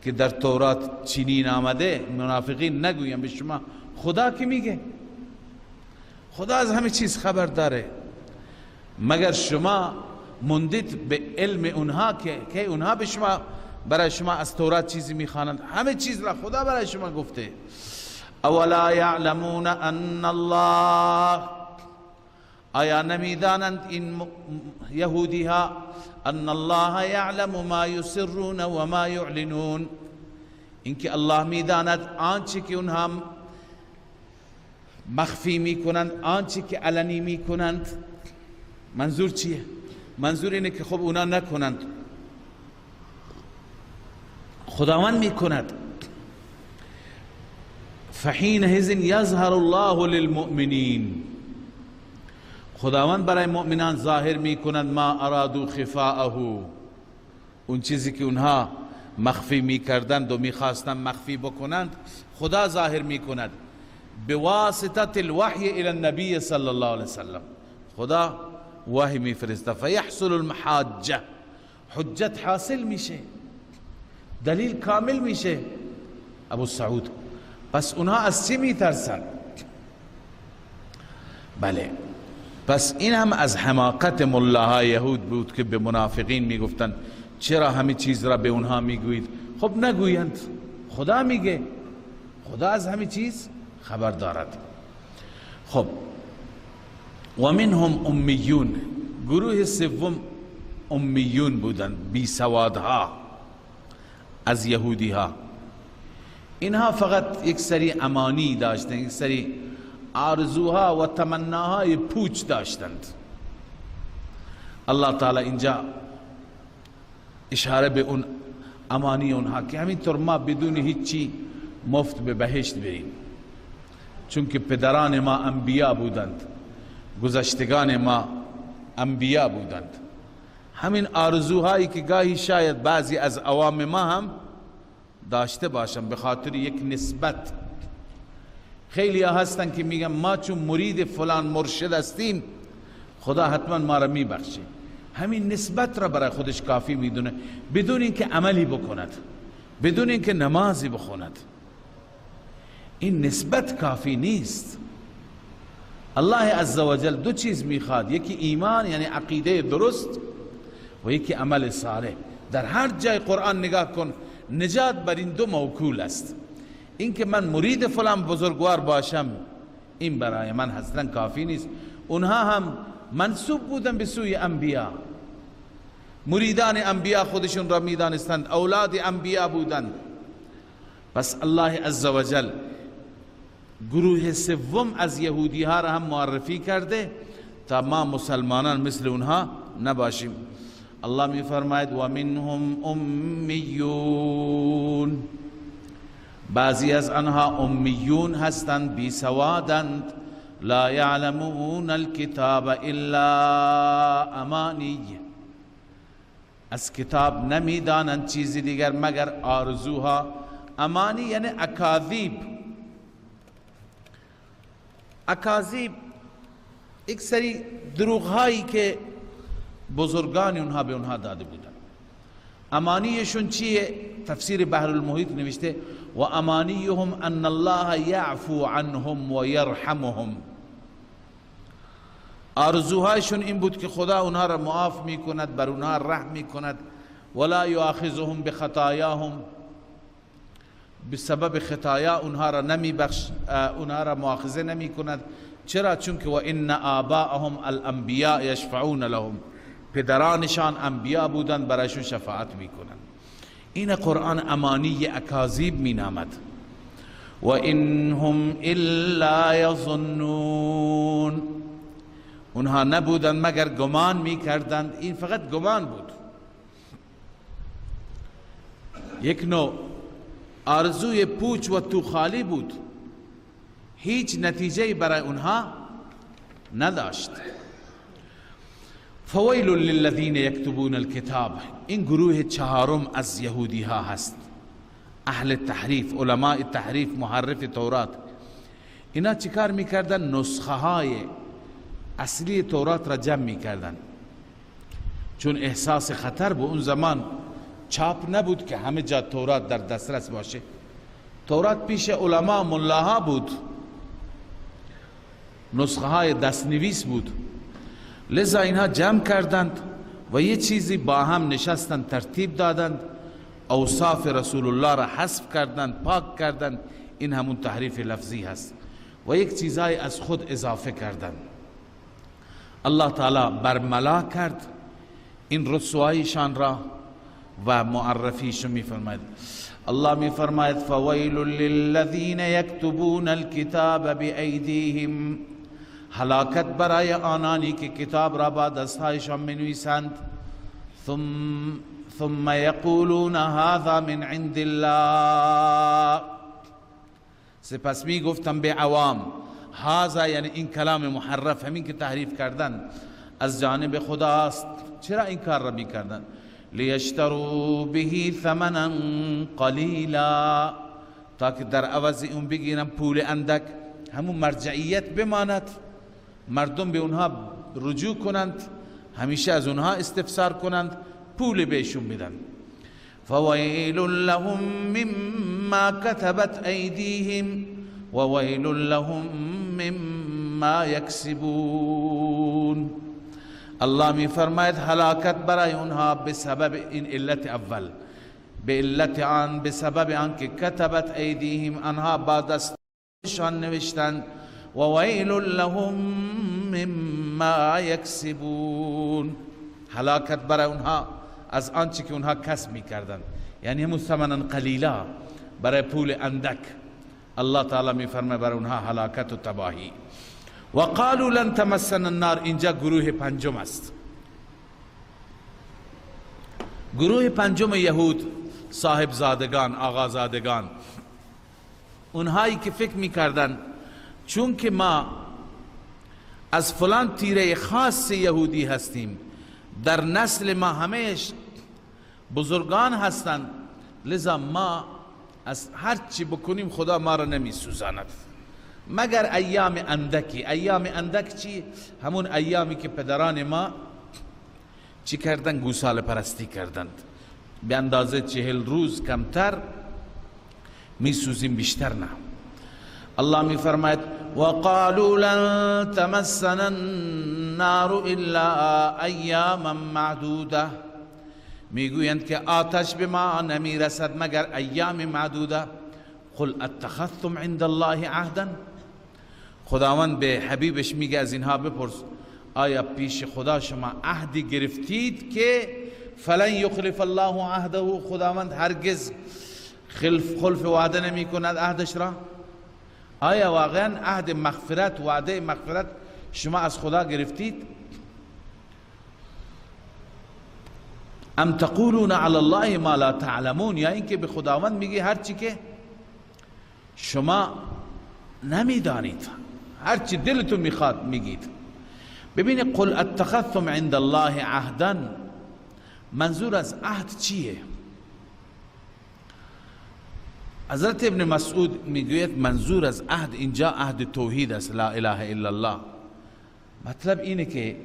A: که در تورات چنین آمده، منافقین نگویند به شما، خدا که میگه؟ خدا از همه چیز خبر داره. مگر شما مندید به علم اونها که اونها به شما، برای شما از تورات چیزی میخوانند؟ همه چیز را خدا برای شما گفته. اولا یعلمون ان الله، آیا نمیدانند این یهودی ها ان الله یعلم ما یسرون و ما یعلنون، اینکه الله میداند آنچه که اونها مخفی میکنند، آنچه که علنی میکنند. منظور چیه؟ منظور اینه که خب اونا نکنند، خداوند میکند. فحینئذ یظهر الله للمؤمنین، خداوند برای مؤمنان ظاهر میکند ما ارادوا خفاءه، اون چیزی که اونها مخفی میکردند و میخواستند مخفی بکنند خدا ظاهر میکند بواسطه الوحی الی النبی صلی الله علیه وسلم. خدا وحی میفرسته، فیحصل المحاجه، حجت حاصل میشه، دلیل کامل میشه. ابو سعود پس اونها از چی میترسن؟ بله، پس این هم از حماقت ملاهای یهود بود که به منافقین میگفتن چرا همه چیز را به اونها میگویید؟ خب نگویند، خدا میگه، خدا از همه چیز خبر دارد. خب و منهم امیون، گروه سوم امیون بودند، بی سوادها از یهودی ها. اینها فقط یک سری امانی داشتند، یک سری آرزوها و تمناهای پوچ داشتند. الله تعالی اینجا اشاره به اون امانی اونها که همینطور ما بدون هیچی مفت به بهشت بریم، چون که پدران ما انبیا بودند، گذشتگان ما انبیا بودند. همین آرزوهایی که گاهی شاید بعضی از عوام ما هم داشته باشن به خاطر یک نسبت. خیلی ها هستن که میگن ما چون مرید فلان مرشد هستیم خدا حتما ما را میبخشه. همین نسبت را برای خودش کافی میدونه، بدون اینکه عملی بکند، بدون اینکه نمازی بخوند. این نسبت کافی نیست. الله عزوجل دو چیز میخواد، یکی ایمان یعنی عقیده درست و یکی عمل صالح. در هر جای قرآن نگاه کن نجات بر این دو موکول است. اینکه من مرید فلان بزرگوار باشم این برای من اصلا کافی نیست. اونها هم منسوب بودن به سوی انبیا، مریدان انبیا خودشون را میدانستند، اولاد انبیا بودند. پس الله عزوجل گروه سوم از یهودی ها را هم معرفی کرده تا ما مسلمانان مثل اونها نباشیم. الله می فرماید و منهم امیون، بعضی از آنها امیون هستند، بی سوادند، لا یعلمون الکتاب الا امانی، از کتاب نمیدانند چیزی دیگر مگر آرزوها. امانی یعنی اکاذیب. اکاذیب یک سری دروغ هایی که بزرگان اونها به اونها داده بودن. امانیشون چیه؟ تفسیر بحر المحیط نوشته و امانیهم ان الله یعفو عنهم و یرحمهم. آرزوهایشون این بود که خدا اونها را معاف میکند، بر اونها رحم میکند، ولا یؤاخذهم بخطایاهم، بسبب خطایا اونها را اونها را مؤاخذه نمیکند. چرا؟ چون که و ان آباءهم الانبیاء یشفعون لهم، پدرانشان انبیا بودند، برایشون شفاعت میکنند. این قرآن امانی اکاذیب مینامد. و انهم الا یظنون، اونها نبودند مگر گمان میکردند. این فقط گمان بود، یک نوع آرزوی پوچ و تو خالی بود، هیچ نتیجه برای اونها نداشت. فویل للذین یکتبون الکتاب، این گروه چهارم از یهودی ها هست، اهل تحریف، علماء تحریف، محرف تورات. اینا چیکار میکردن؟ نسخه های اصلی تورات را جمع میکردن، چون احساس خطر به اون زمان چاپ نبود که همه جا تورات در دسترس باشه. تورات پیش علما ملاها بود، نسخه های دستنویس بود. لذا اینها جمع کردند و یه چیزی با هم نشستند، ترتیب دادند، اوصاف رسول الله را حذف کردند، پاک کردند. این همون تحریف لفظی هست. و یک چیزای از خود اضافه کردند. الله تعالی برملا کرد این رسوایشان را و معرفیشون میفرماید. الله میفرماید فویل للذین یکتبون الکتاب بایدیهم، هلاکت برای آنانی که کتاب را با دستهایشان منویسند. ثم یقولون هذا من عند الله، سپس می گفتم به عوام هذا یعنی این کلام محرف، همین که تحریف کردن، از جانب خداست. چرا این کار را می کردن؟ لیشتروا به ثمنا قلیلا، تا که در عوض اون بگیرن پول اندک، همون مرجعیت بماند، مردم به اونها رجوع کنند، همیشه از اونها استفسار کنند، پول بهشون بدن. فویل لهم مما كتبت ایدیهم وویل لهم مما یکسبون. الله می فرماید هلاکت برای اونها به سبب این علت اول، به علت آن، به سبب آن که کتبت ایدیهم، آنها با دستشان نوشتند، و ویل لهم مما یکسبون، هلاکت برای اونها از آنچه که اونها کسب میکردند، یعنی همون ثمنا قلیلا، برای پول اندک. الله تعالی می فرماید برای اونها هلاکت و تباهی. و قالوا لن تمسنا النار، اینجا گروه پنجم است. گروه پنجم یهود، صاحب زادگان، آقازادگان، اونهایی که فکر میکردن چون که ما از فلان تیره خاص یهودی هستیم، در نسل ما همهش بزرگان هستند، لذا ما از هر چی بکنیم خدا ما را نمی سوزاند مگر ایام اندکی. ایام اندک چی؟ همون ایامی که پدران ما چی کردن؟ گوساله پرستی کردند. به اندازه 40 روز کمتر می سوزیم، بیشتر نه. الله می فرماید وقالوا لن تمسنا النار الا ایاما معدوده، میگویند که آتش به ما نمی رسد مگر ایام معدوده. قل اتخذتم عند الله عهدا، خداوند به حبیبش میگه از اینها بپرس آیا پیش خدا شما عهدی گرفتید که فلن یخلف الله عهده، خداوند هرگز خلف وعده نمی کند عهدش را؟ آیا واقعا عهد مغفرت، وعده مغفرت شما از خدا گرفتید؟ ام تقولون علی الله ما لا تعلمون، یا اینکه به خداوند میگی هرچی که شما نمیدانید، هرچی دلتون میخواد میگید. ببینید قل اتخذتم عند الله عهدا، منظور از عهد چیه؟ حضرت ابن مسعود میگوید منظور از عهد اینجا عهد توحید است، لا اله الا الله. مطلب اینه که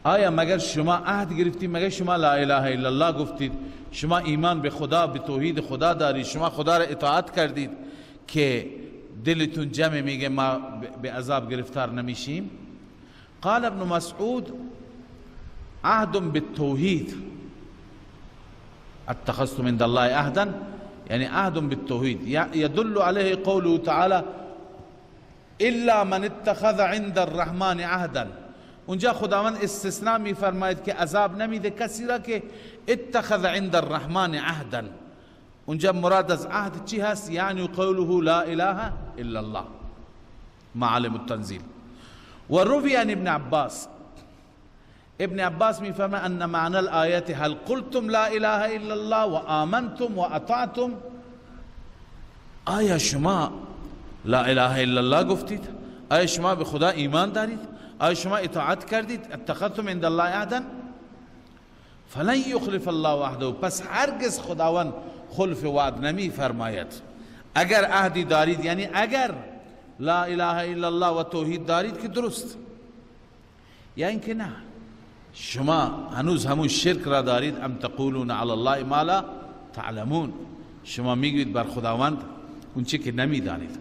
A: آیا مگر شما عهد گرفتید، مگر شما لا اله الا الله گفتید، شما ایمان به خدا، به توحید خدا دارید، شما خدا را اطاعت کردید که دلتون جمع میگه ما به عذاب گرفتار نمیشیم؟ قال ابن مسعود عهد بالتوحید، اتخذتم عند الله عهدا یعنی عهد بالتوحید. يدل عليه قوله تعالى الا من اتخذ عند الرحمن عهدا، اونجا خداوند استثناء می فرماید که عذاب نمیده کسی را که اتخذ عند الرحمن عهدا. اونجا مراد از عهد چی هست؟ یعنی قوله لا اله الا الله، معالم التنزیل. و روی عن ابن عباس، ابن عباس می فرماید ان معنی الآیت هل قلتم لا اله الا الله و آمنتم و اطعتم، آیا شما لا اله الا الله گفتید؟ آیا شما به خدا ایمان دارید؟ آیا شما اطاعت کردید؟ اتخذتم عند الله عهدا فلن یخلف الله عهده، پس هرگز خداوند خلف وعد نمی فرماید. اگر عهدی دارید، یعنی اگر لا اله الا الله و توحید دارید که درست، یا اینکه نه شما هنوز همون شرک را دارید. ام تقولون علی الله ما لا تعلمون، شما میگوید بر خداوند اون چه که نمیدانید.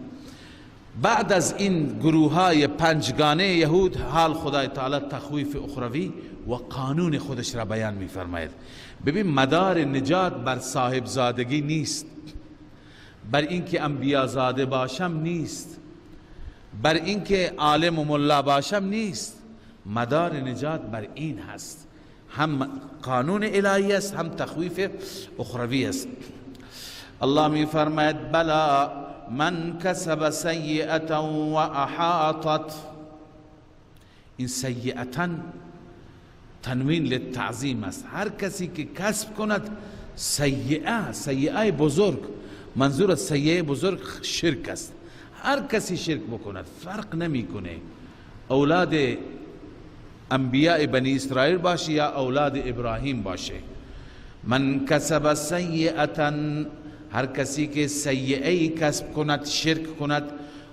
A: بعد از این گروه های پنجگانه یهود، حال خدای تعالی تخویف اخروی و قانون خودش را بیان میفرماید. ببین مدار نجات بر صاحب زادگی نیست، بر اینکه انبیا زاده باشم نیست، بر اینکه عالم و ملا باشم نیست. مدار نجات بر این هست، هم قانون الهی است، هم تخویف اخروی است. الله می فرماید بلا من کسب سیئتا و احاطت، این سیئتا تنوین للتعظیم است. هر کسی که کسب کند سیئه بزرگ، منظور از سیئه بزرگ شرک است. هر کسی شرک بکند فرق نمیکنه، اولاد انبیاء بنی اسرائیل باشه یا اولاد ابراهیم باشه. من کسب سیئتا، هر کسی که سیئه کسب کند، شرک کند،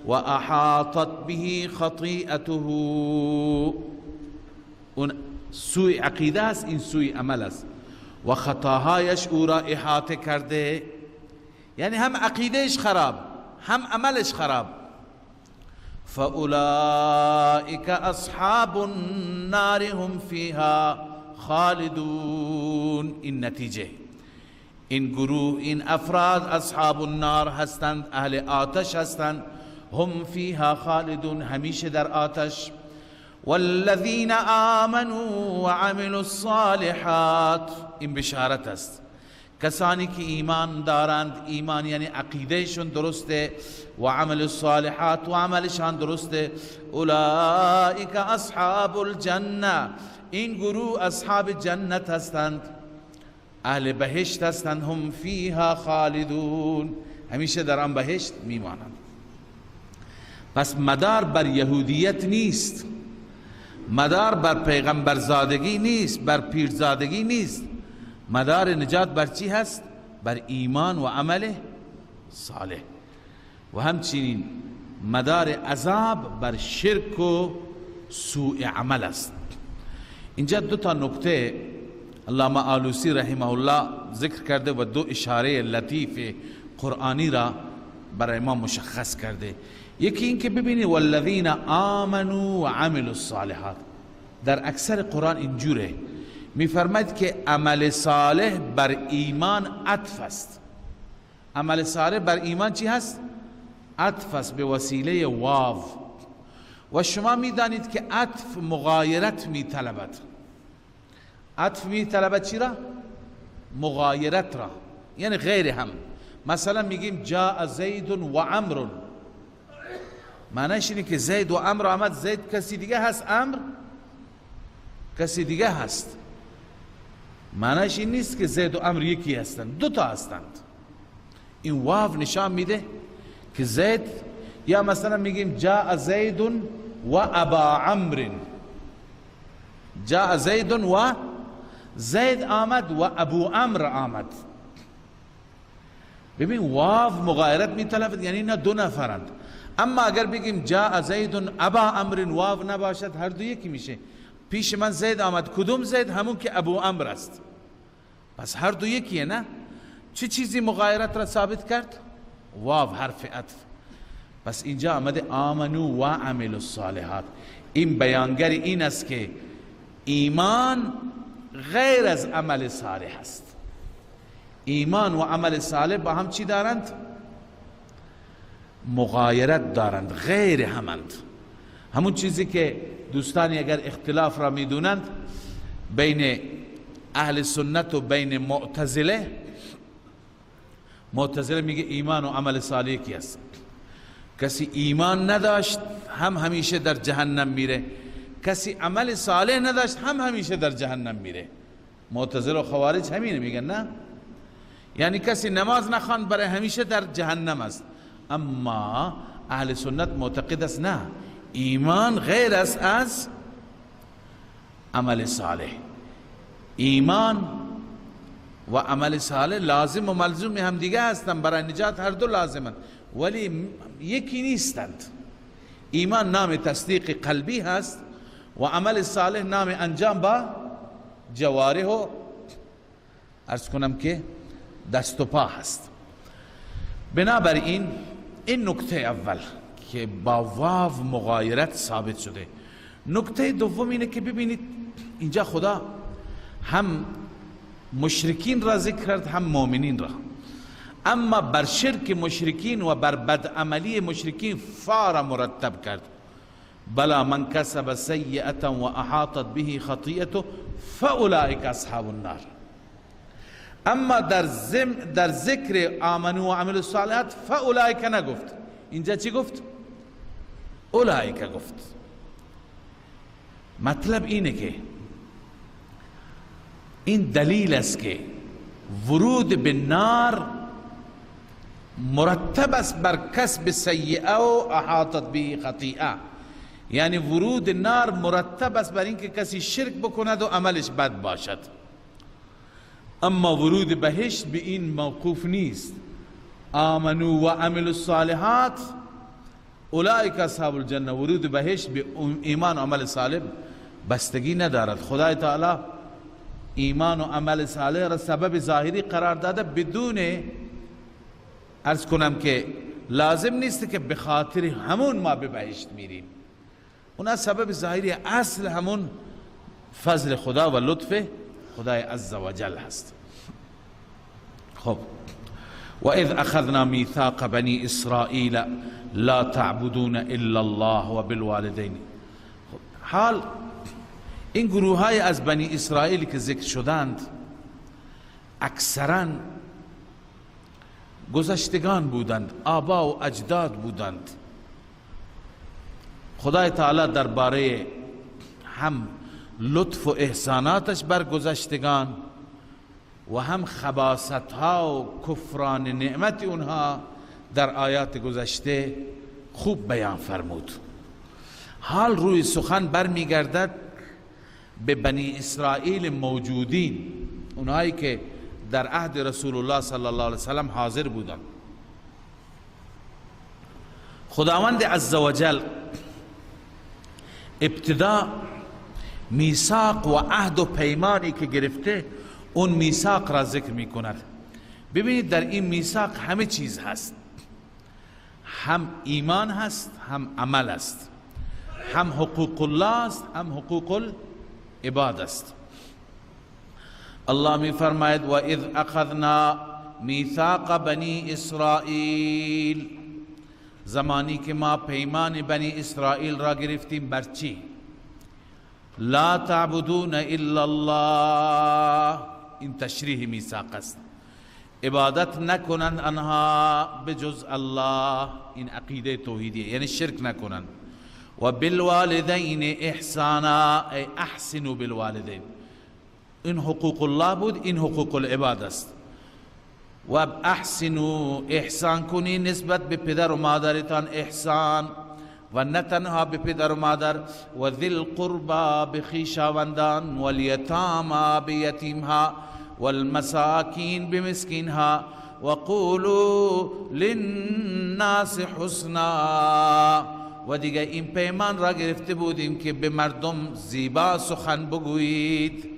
A: و احاطت به خطیئته، اون سوء عقیده است، این سوء عمل است. و خطاهایش او را احاطه کرده، یعنی هم عقیدهش خراب هم عملش خراب. فاولئک اصحاب النار هم فیها خالدون. این نتیجه، این گروه، این افراد اصحاب النار هستند، اهل آتش هستند. هم فیها خالدون، همیشه در آتش. والذین آمنوا وعملوا الصالحات، این بشارت است. کسانی که ایمان دارند، ایمان یعنی عقیدهشون درسته، و عمل الصالحات و عملشان درسته. اولئک اصحاب الجنه، این گروه اصحاب جنت هستند، اهل بهشت هستند. هم فیها خالدون، همیشه در آن بهشت میمانند. پس مدار بر یهودیت نیست، مدار بر پیغمبرزادگی نیست، بر پیرزادگی نیست. مدار نجات بر چی هست؟ بر ایمان و عمل صالح. و همچنین مدار عذاب بر شرک و سوء عمل است. اینجا دو تا نکته علامه آلوسی رحمه الله ذکر کرده و دو اشاره لطیف قرآنی را برای ما مشخص کرده. یکی این که ببینید والذین آمنوا و عملوا الصالحات، در اکثر قرآن اینجوره، میفرماید که عمل صالح بر ایمان عطف است. عمل صالح بر ایمان چی هست؟ عطف است به وسیله واو. و شما میدانید که عطف مغایرت میطلبد. عطف میطلبد چی را؟ مغایرت را، یعنی غیر هم. مثلا میگیم جاء زید و عمرو، معنیش اینه که زید و عمرو آمد. زید کسی دیگه هست، عمرو کسی دیگه هست. معنیش این نیست که زید و عمرو یکی هستند، دو تا هستند. این واو نشان میده که زید، یا مثلا میگیم جاء زید و ابا عمرو، جاء زید و زید آمد و ابو عمرو آمد. ببین واو مغایرت میطلبد، یعنی نه دو نفرند. اما اگر بگیم جاء زید ابا عمرو، واو نباشد، هر دو یکی میشه. پیش من زید آمد، کدوم زید؟ همون که ابو عمرو است. پس هر دو یکیه، نه؟ چه چیزی مغایرت را ثابت کرد؟ واو، حرف عطف. پس اینجا آمده آمنو و عملوا الصالحات. این بیانگر این است که ایمان غیر از عمل صالح است. ایمان و عمل صالح با هم چی دارند؟ مغایرت دارند، غیر همند. همون چیزی که دوستانی اگر اختلاف را میدونند بین اهل سنت و بین معتزله، معتزله میگه ایمان و عمل صالح یکی است. کسی ایمان نداشت هم همیشه در جهنم میره، کسی عمل صالح نداشت هم همیشه در جهنم میره. معتزله و خوارج همینه میگن، نه؟ یعنی کسی نماز نخواند برای همیشه در جهنم است. اما اهل سنت معتقد است نه، ایمان غیر است از عمل صالح. ایمان و عمل صالح لازم و ملزوم هم دیگه هستند، برای نجات هر دو لازمند، ولی یکی نیستند. ایمان نام تصدیق قلبی هست و عمل صالح نام انجام با جوارح و عرض کنم که دست و پا هست. بنابراین این نکته اول که با واو مغایرت ثابت شده. نکته دوم اینه که ببینید اینجا خدا هم مشرکین را ذکر کرد هم مؤمنین را، اما بر شرک مشرکین و بر بدعملی مشرکین فار مرتب کرد. بلا من کسب سیئة و احاطت به خطیئته فاولئک اصحاب النار. اما در ذکر آمنو و عملوا الصالحات فاولئک نگفت، اینجا چی گفت؟ اولئک گفت. مطلب اینه که این دلیل است که ورود به نار مرتب است بر کسب سیئه و احاطت به خطیئه. یعنی ورود نار مرتب است بر اینکه کسی شرک بکند و عملش بد باشد. اما ورود بهشت به این موقوف نیست. آمنو و عملوا الصالحات اولئک اصحاب الجنه. ورود بهشت به ایمان و عمل صالح بستگی ندارد. خدای تعالی ایمان و عمل صالح را سبب ظاهری قرار داده بدون عرض کنم که لازم نیست که به خاطر همون ما به بهشت میریم. اونا سبب ظاهری، اصل همون فضل خدا و لطف خدای عزوجل هست. خب و اذ اخذنا میثاق بنی اسرائیل لا تعبدون الا الله و بالوالدین. حال این گروه های از بنی اسرائیل که ذکر شدند اکثرا گذشتگان بودند، آبا و اجداد بودند. خدای تعالی درباره هم لطف و احساناتش بر گذشتگان و هم خباست ها و کفران نعمت اونها در آیات گذشته خوب بیان فرمود. حال روی سخن برمیگردد به بنی اسرائیل موجودین، اونهایی که در عهد رسول الله صلی الله علیه وسلم حاضر بودند. خداوند عزوجل ابتدا میثاق و عهد و پیمانی که گرفته اون میثاق را ذکر می کند. ببینید در این میثاق همه چیز هست، هم ایمان هست، هم عمل است، هم حقوق الله است، هم حقوق العباد است. الله می فرماید و اذ اخذنا میثاق بنی اسرائیل، زمانی که ما پیمان بنی اسرائیل را گرفتیم بر چی؟ لا تعبدون الا الله، این تشریح میثاق است. عبادت نکنند آنها بجز الله، این عقیده توحیدیه، یعنی شرک نکنند. و بالوالدین احسانا، ای احسنوا بالوالدین. این حقوق الله بود، این حقوق العباد است. و احسنوا، احسان کنی نسبت به پدر و مادرتان احسان، و نه تنها به پدر و مادر، و ذی القربا به خویشاوندان، و الیتاما به یتیمها، و المساکین به مسکینها، و قولوا للناس حسنا. و دیگه این پیمان را گرفته بودیم که به مردم زیبا سخن بگویید،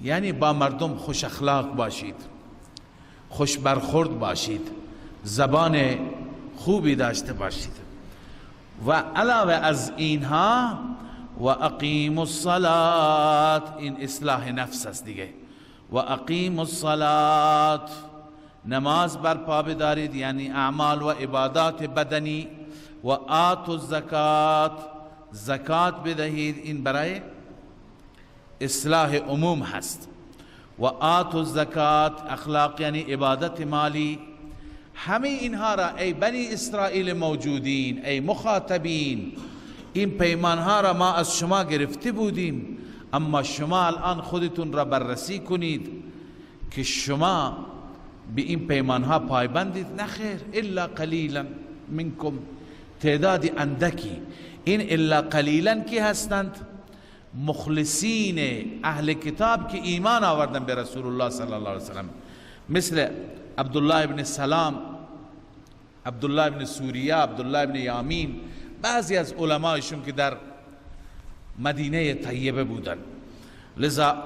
A: یعنی با مردم خوش اخلاق باشید، خوش برخورد باشید، زبان خوبی داشته باشید. و علاوه از اینها و اقیموا الصلاة، این اصلاح نفس است دیگه. و اقیموا الصلاة، نماز برپا بدارید، یعنی اعمال و عبادات بدنی. و آتوا الزکات، زکات بدهید، این برای اصلاح عموم هست. و آتوا الزکات، اخلاق یعنی عبادت مالی. همه اینها را ای بنی اسرائیل موجودین، ای مخاطبین، این پیمانها را ما از شما گرفته بودیم، اما شما الان خودتون را بررسی کنید که شما به این پیمانها پایبندید. نخیر، الا قلیلا منکم، تعدادی اندکی. این الا قلیلا کی هستند؟ مخلصین اهل کتاب که ایمان آوردن به رسول الله صلی الله علیه وسلم، مثل عبدالله ابن سلام، عبدالله ابن سوریه، عبدالله ابن یامین، بعضی از علمایشون که در مدینه طیبه بودن. لذا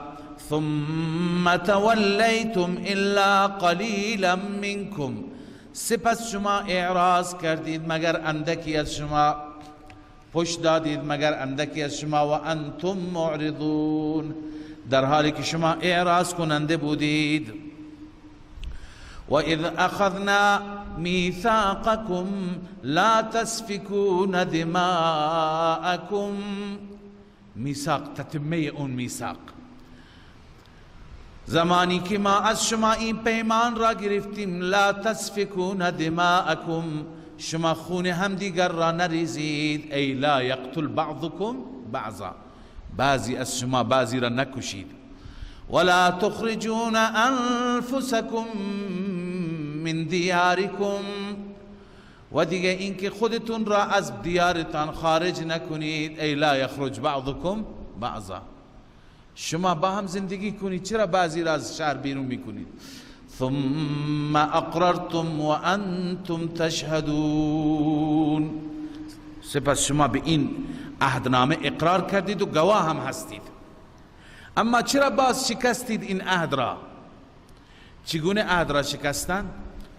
A: ثم تولیتم الا قلیلا منکم، سپس شما اعراض کردید مگر اندکی از شما، پشت دادید مگر اندکی از شما. و انتم معرضون، در حالی که شما اعراض کننده بودید. و اذ اخذنا میثاقکم لا تسفکون دماءکم، میثاق تتمه اون میثاق، زمانی که ما از شما این پیمان را گرفتیم، لا تسفکون دماءکم، شما خون همدیگر را نریزید، ای لا یقتل بعضکم بعضا، بعضی از شما بعضی را نکشید. ولا تخرجون انفسکم من دیارکم، و دیگه اینکه خودتون را از دیارتان خارج نکنید، ای لا یخرج بعضکم بعضا، شما با هم زندگی کنید، چرا بعضی را از شهر بیرون میکنید؟ ثم اقررتم و انتم تشهدون، سپس شما به این عهدنامه اقرار کردید و گواه هم هستید. اما چرا باز شکستید این عهد را؟ چگونه عهد را شکستند؟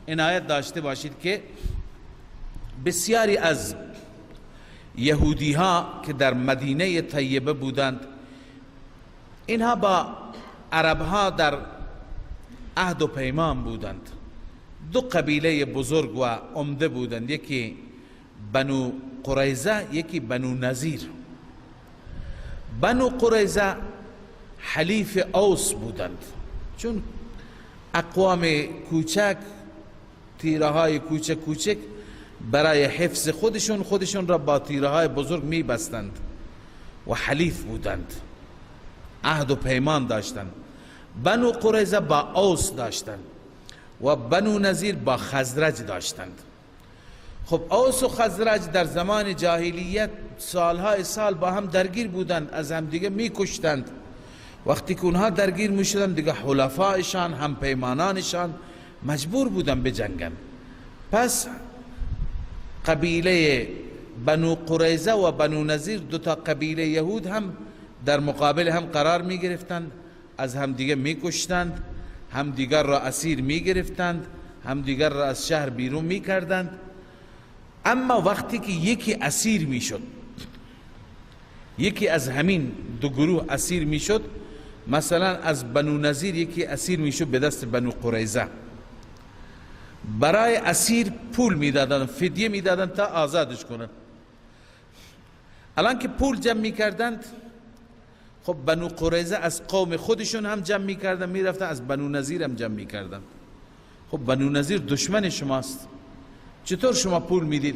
A: عنایت داشته باشید که بسیاری از یهودی ها که در مدینه طیبه بودند، اینها با عرب ها در عهد و پیمان بودند. دو قبیله بزرگ و عمده بودند، یکی بنو قریظه، یکی بنو نذیر. بنو قریظه حلیف اوس بودند، چون اقوام کوچک، تیره های کوچک کوچک برای حفظ خودشون را با تیره های بزرگ می بستند و حلیف بودند، عهد و پیمان داشتند. بنو قریظه با اوس داشتند و بنو نذیر با خزرج داشتند. خب اوس و خزرج در زمان جاهلیت سالهای سال با هم درگیر بودند، از هم دیگه می کشتند. وقتی که اونها درگیر می شدند دیگه حلفایشان، هم پیمانانشان مجبور بودند بجنگن. پس قبیله بنو قریظه و بنو نذیر، دو تا قبیله یهود، هم در مقابل هم قرار می گرفتند، از هم دیگه می کشتند، هم دیگر را اسیر می گرفتند، هم دیگر را از شهر بیرون می کردند. اما وقتی که یکی اسیر می شد، یکی از همین دو گروه اسیر می شد، مثلا از بنو نذیر یکی اسیر می شد به دست بنو قریظه، برای اسیر پول می دادن، فدیه می دادن تا آزادش کنن. الان که پول جمع می کردند، خب بنو قریظه از قوم خودشون هم جمع می کردن، می رفتن از بنو نذیر هم جمع می کردن. خب بنو نذیر دشمن شماست، چطور شما پول میدید؟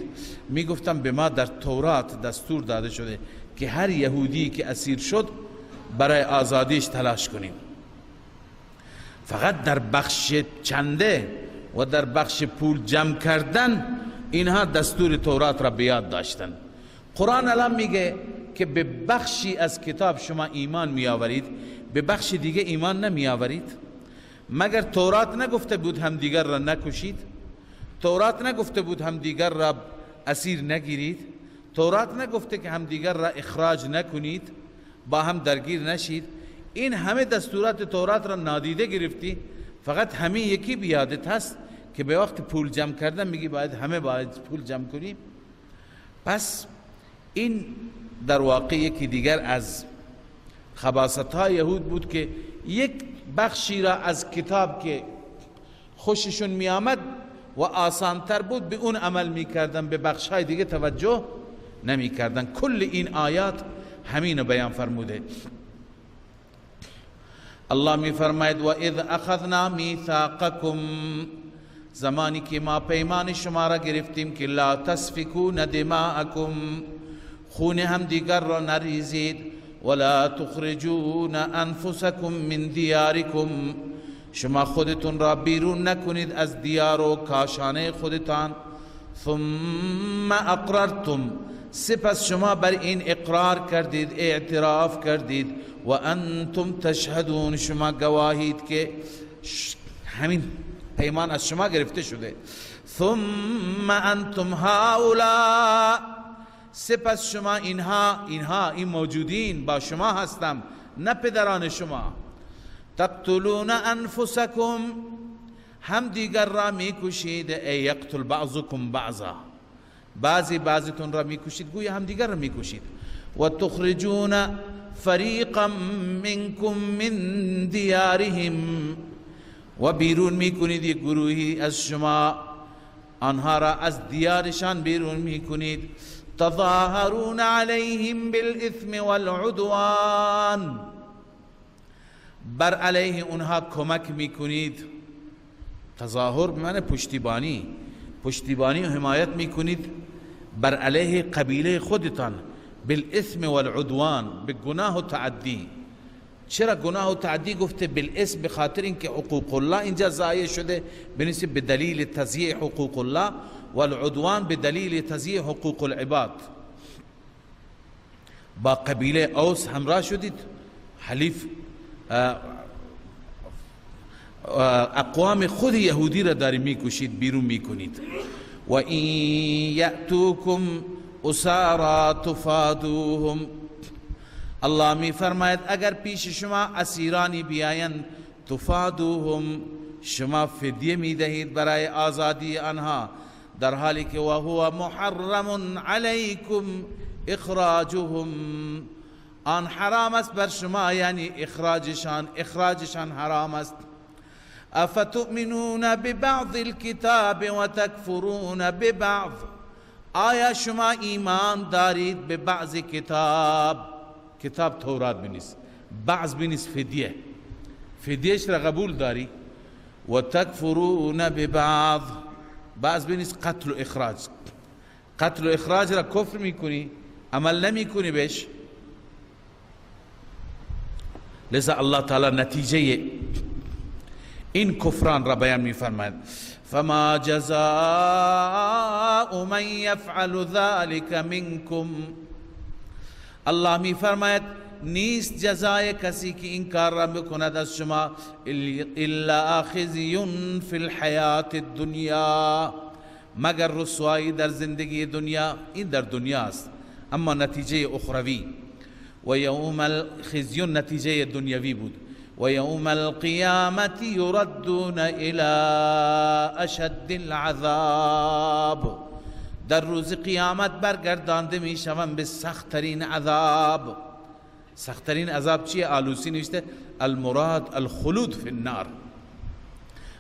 A: میگفتم به ما در تورات دستور داده شده که هر یهودی که اسیر شد برای آزادیش تلاش کنیم. فقط در بخش چنده و در بخش پول جمع کردن اینها دستور تورات را به یاد داشتن. قرآن الان میگه که به بخشی از کتاب شما ایمان میآورید، به بخش دیگه ایمان نمیآورید. مگر تورات نگفته بود هم دیگر را نکشید؟ تورات نگفته بود هم دیگر را اسیر نگیرید؟ تورات نگفته که هم دیگر را اخراج نکنید، با هم درگیر نشید؟ این همه دستورات تورات را نادیده گرفتی، فقط همین یکی بیادت هست که به وقت پول جمع کردن میگی باید همه باید پول جمع کنیم. پس این در واقع یکی دیگر از خباثت های یهود بود که یک بخشی را از کتاب که خوششون می آمد و آسانتر بود به اون عمل می کردن، به بخش های دیگه توجه نمی کردن. کل این آیات همین بیان فرموده. الله می فرماید و اذ اخذنا میثاقکم، زمانی که ما پیمان شما را گرفتیم که لا تسفکون دماءکم، خون هم دیگر را نریزید، ولا تخرجون انفسکم من دیارکم، شما خودتون را بیرون نکنید از دیار و کاشانه خودتان. ثم اقررتم، سپس شما بر این اقرار کردید، اعتراف کردید، و انتم تشهدون، شما گواهید که همین پیمان از شما گرفته شده. ثم انتم هؤلاء، سپس شما این موجودین با شما هستم، نه پدران شما. تقتلون انفسکم، هم دیگر را میکشید. ای یقتل بعضکم بعضا، بعضیتون را میکشید، گویا هم دیگر را میکشید. و تخرجون فریقا منکم من دیارهم، و بیرون میکنید یک گروهی از شما، آنها را از دیارشان بیرون میکنید. تظاهرون علیهم بالاثم والعدوان، بر علیه اونها کمک میکنید. تظاهر بمعنی پشتیبانی و حمایت میکنید بر علیه قبیله خودتان. بالاثم والعدوان، به گناه و تعدی. چرا گناه و تعدی گفته بالاسم؟ بخاطر اینکه حقوق الله اینجا ضایع شده بنسبت به دلیل تضییع حقوق الله، والعدوان به دلیل تضییع حقوق العباد. با قبیله اوس همراه شدید، حلیف اقوام خود یهودی را داری میکشید، بیرون میکنید. و این یأتوکم اسارا تفادوهم. الله می فرماید اگر پیش شما اسیرانی بیایند تفادوهم شما فدیه می دهید برای آزادی آنها، در حالی که و هو محرم علیکم اخراجهم، آن حرام است بر شما، یعنی اخراجشان حرام است. افتؤمنون ببعض الكتاب و تکفرون ببعض، آیا شما ایمان دارید به بعض کتاب تورات بنیست، بعض بنیست فدیهش را قبول داری، و تکفرون ببعض بعض بنیست قتل و اخراج را کفر میکنی، عمل نمی کنی بهش. لذا الله تعالی نتیجه این کفران را بیان می فرماید فما جزاء من یفعل ذلك منکم. الله می فرماید نیست جزای کسی که این کار را بکند از شما الا خزی فی الحیات الدنیا، مگر رسوایی در زندگی دنیا. این در دنیا است، اما نتیجه اخروی و یوم الخزی نتیجه دنیوی بود. و یوم القیامت یردون الى اشد العذاب، در روز قیامت برگردانده می شوند به سختترین عذاب. سختترین عذاب چیه؟ آلوسی نوشته المراد الخلود فی النار،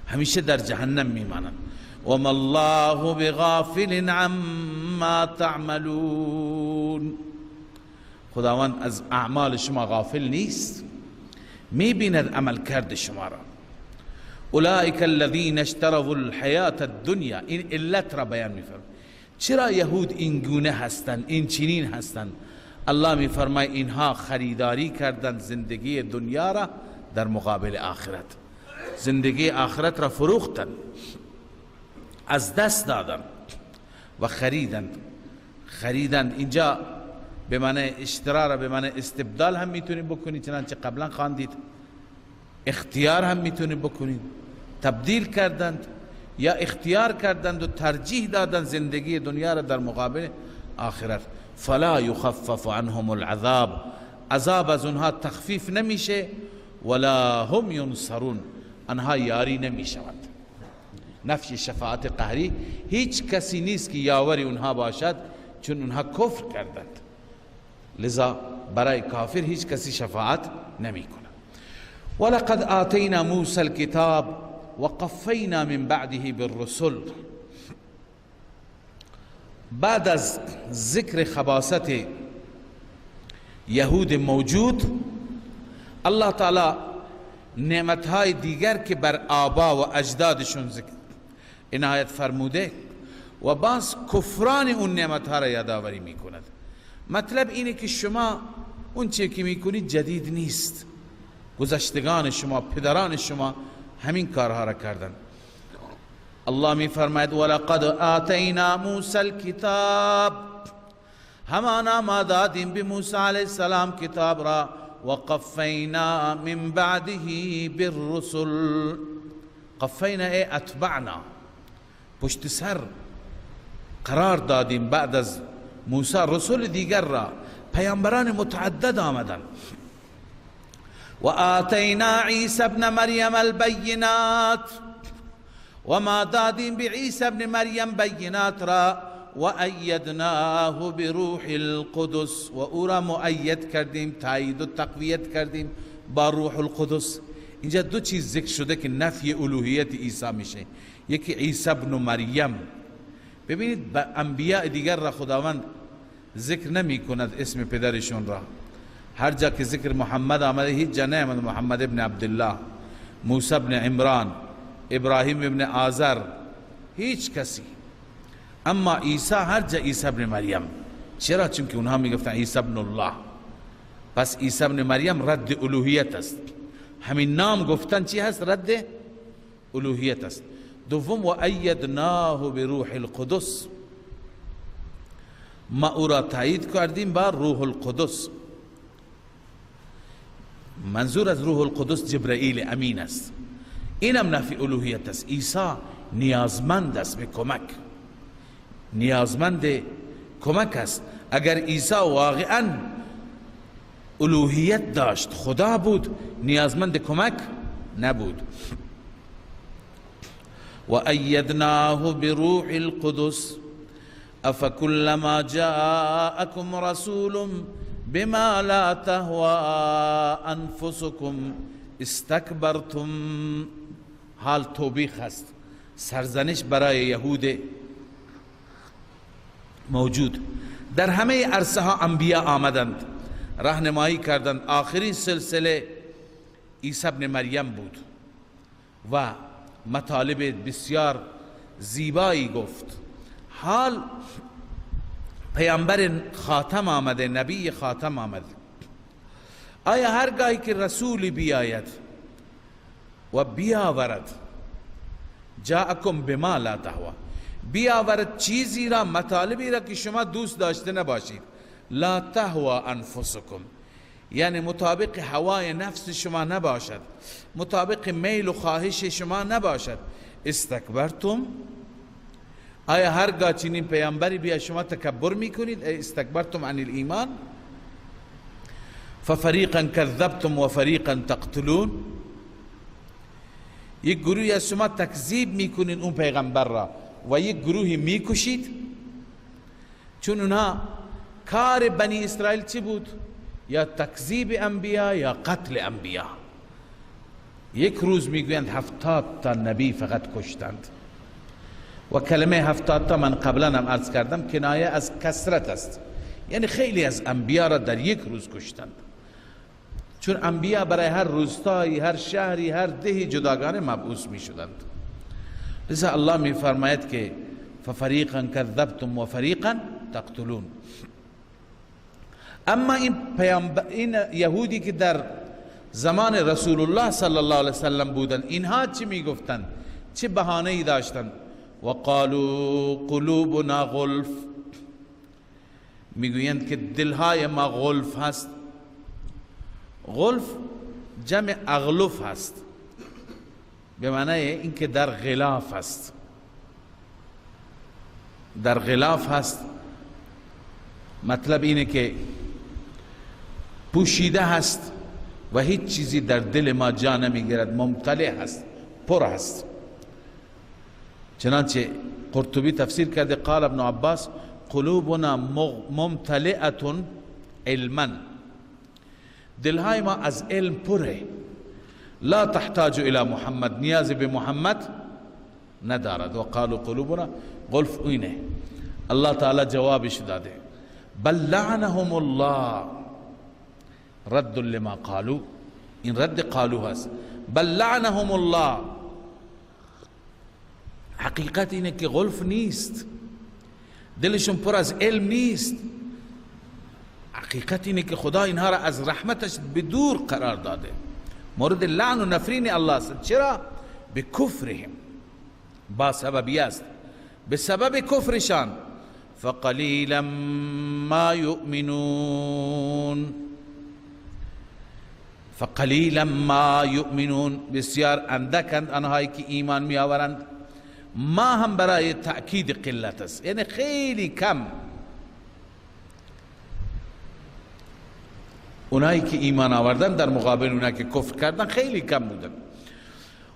A: همیشه در جهنم میمانند. و ما الله بغافل عما تعملون، خداوند از اعمال شما غافل نیست، میبیند عمل کرد شما را. اولئک الذین اشتروا الحیات الدنیا، این علت را بیان میفرماید چرا یهود این گونه هستند، این چنین هستند. الله میفرماید اینها خریداری کردند زندگی دنیا را در مقابل آخرت، زندگی آخرت را فروختند، از دست دادند و خریدند. اینجا به معنی اشترا را به معنی استبدال هم میتونید بکنید، چنانچه قبلا خواندید. اختیار هم میتونید بکنید، تبدیل کردند یا اختیار کردند و ترجیح دادند زندگی دنیا را در مقابل آخرت. فلا یخفف عنهم العذاب، عذاب از اونها تخفیف نمیشه، ولا هم ینصرون، انها یاری نمیشوند. نفی شفاعت قهری، هیچ کسی نیست که یاوری اونها باشد، چون اونها کفر کردند. لذا برای کافر هیچ کسی شفاعت نمی کند. ولقد آتینا موسی الكتاب وقفینا من بعده بالرسل. بعد از ذکر خباثت یهود موجود، الله تعالی نعمتهای دیگر که بر آبا و اجدادشون عنایت فرموده و باز کفران اون نعمتها را یادآوری می کند. مطلب اینه که شما اون چی که میکنید جدید نیست، گذشتگان شما، پدران شما همین کارها را کردن. الله می فرماید ولقد آتینا موسی الکتاب، همانا ما دادیم به موسی علیه السلام کتاب را، وقفینا من بعده بالرسل. قفینا ای اتبعنا، پشت سر قرار دادیم بعد از موسی رسول دیگر را، پیامبران متعدد آمدن. و آتینا عیسی ابن مریم البینات، و ما دادیم به عیسی ابن مریم بینات را، و ایدناه بروح القدس، و او را مؤید کردیم، تایید و تقویت کردیم با روح القدس. اینجا دو چیز ذکر شده که نفی الوهیت عیسی میشه. یکی عیسی ابن مریم، ببینید با انبیاء دیگر را خداوند ذکر نمی کند اسم پدرشون را. هر جا که ذکر محمد آمده هیچ جا نیامد محمد ابن عبدالله، موسی ابن عمران، ابراهیم ابن آذر، هیچ کسی. اما عیسی هر جا عیسی ابن مریم. چرا؟ چون که اونها میگفتن عیسی ابن الله، پس عیسی ابن مریم رد الوهیت است. همین نام گفتن چی هست؟ رد الوهیت است. دوم و ایدناه بروح القدس، ما او را تایید کردیم با روح القدس. منظور از روح القدس جبرائیل امین است. اینم نفی الوهیت است. عیسی نیازمند است به کمک، نیازمند کمک است. اگر عیسی واقعا الوهیت داشت، خدا بود، نیازمند کمک نبود. و ایدناه بروح القدس افکلما جاءکم رسول بما لا تهوى انفسکم استکبرتم. حال توبیخ است، سرزنش برای یهود موجود. در همه عرصه ها انبیا آمدند، راهنمایی کردند. آخرین سلسله عیسی ابن مریم بود و مطالب بسیار زیبایی گفت. حال پیامبر خاتم آمده، نبی خاتم آمده. آیا هرگاهی که رسولی بیاید و بیاورد جاءکم بما لا تهوى، بیاورد چیزی را، مطالبی را که شما دوست داشته نباشید، لا تهوى انفسکم، یعنی مطابق هوای نفس شما نباشد، مطابق میل و خواهش شما نباشد، استکبرتم، آیا هرگاه چنین پیامبری بیا شما تکبر میکنید؟ استکبرتم عن الایمان ففریقا کذبتم و فریقا تقتلون. یک گروهی از شما تکذیب میکنید اون پیغمبر را و یک گروهی میکشید. چون اونها کار بنی اسرائیل چی بود؟ یا تکذیب انبیا یا قتل انبیا. یک روز میگویند 70 تا نبی فقط کشتند و کلمه 70 تا من قبلا هم عرض کردم کنایه از کثرت است، یعنی خیلی از انبیا را در یک روز کشتند. چون انبیا برای هر روستایی، هر شهری، هر دهی جداگانه مبعوث می شدند. لذا الله می فرماید که ففریقا کذبتم و فریقا تقتلون. اما این یهودی که در زمان رسول الله صلی الله علیه وسلم بودند، اینها چی می گفتند؟ چه بهانه‌ای داشتند؟ و قالوا قلوبنا غلف، میگویند که دلهای ما غلف هست. غلف جمع اغلف هست، به معنی اینکه در غلاف هست. در غلاف هست مطلب اینه که پوشیده هست و هیچ چیزی در دل ما جا نمیگیرد، ممتلئ هست، پر هست. چنانچه قرطبی تفسیر کرده قال ابن عباس قلوبنا ممتلئة علما، دلهای ما از علم پره. لا تحتاج الى محمد، نیاز به محمد ندارد. و قالوا قلوبنا غلف. اینه الله تعالی جوابش داده بل لعنهم الله، رد لما قالوا، این رد قالوا هست. بل لعنهم الله، حقیقت اینه که غلف نیست، دلشون پر از علم نیست. حقیقت اینه که خدا اینها را از رحمتش به دور قرار داده. مورد لعن و نفرین الله است. چرا؟ به کفرهم، با سببی است، به سبب کفرشان. فقلیلا ما یؤمنون، فقلیلا ما یؤمنون، بسیار اندکند آنهایی که ایمان می آورند. ما هم برای تأکید قلت است، یعنی خیلی کم. اونایی که ایمان آوردن در مقابل اونایی که کفر کردن خیلی کم بودن.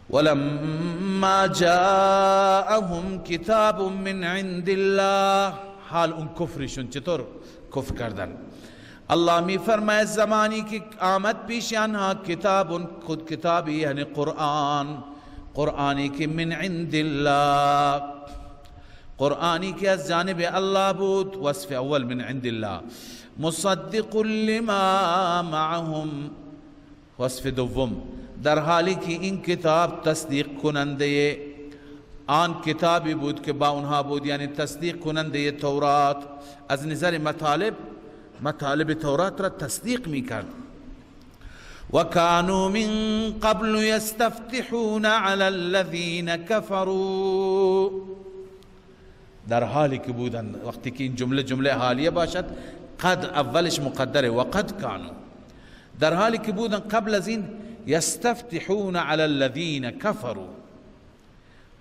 A: ولما جاءهم کتاب من عند الله، حال اون کفرشون چطور کفر کردن؟ الله می فرماید زمانی که آمد پیش آنها کتاب، خود کتابی یعنی قرآن، قرآنی که من عند الله، قرآنی که از جانب الله بود. وصف اول من عند الله. مصدق لما معهم، وصف دوم در حالی که این کتاب تصدیق کننده آن کتابی بود که با اونها بود، یعنی تصدیق کننده تورات. از نظر مطالب تورات را تصدیق میکرد. و کانوا من قبل یستفتحون علی الذین کفروا، در حالی که بودن، وقتی که این جمله حالیه باشد قد اولش مقدره و قد کانوا، در حالی که بودن قبل از این یستفتحون علی الذین کفروا،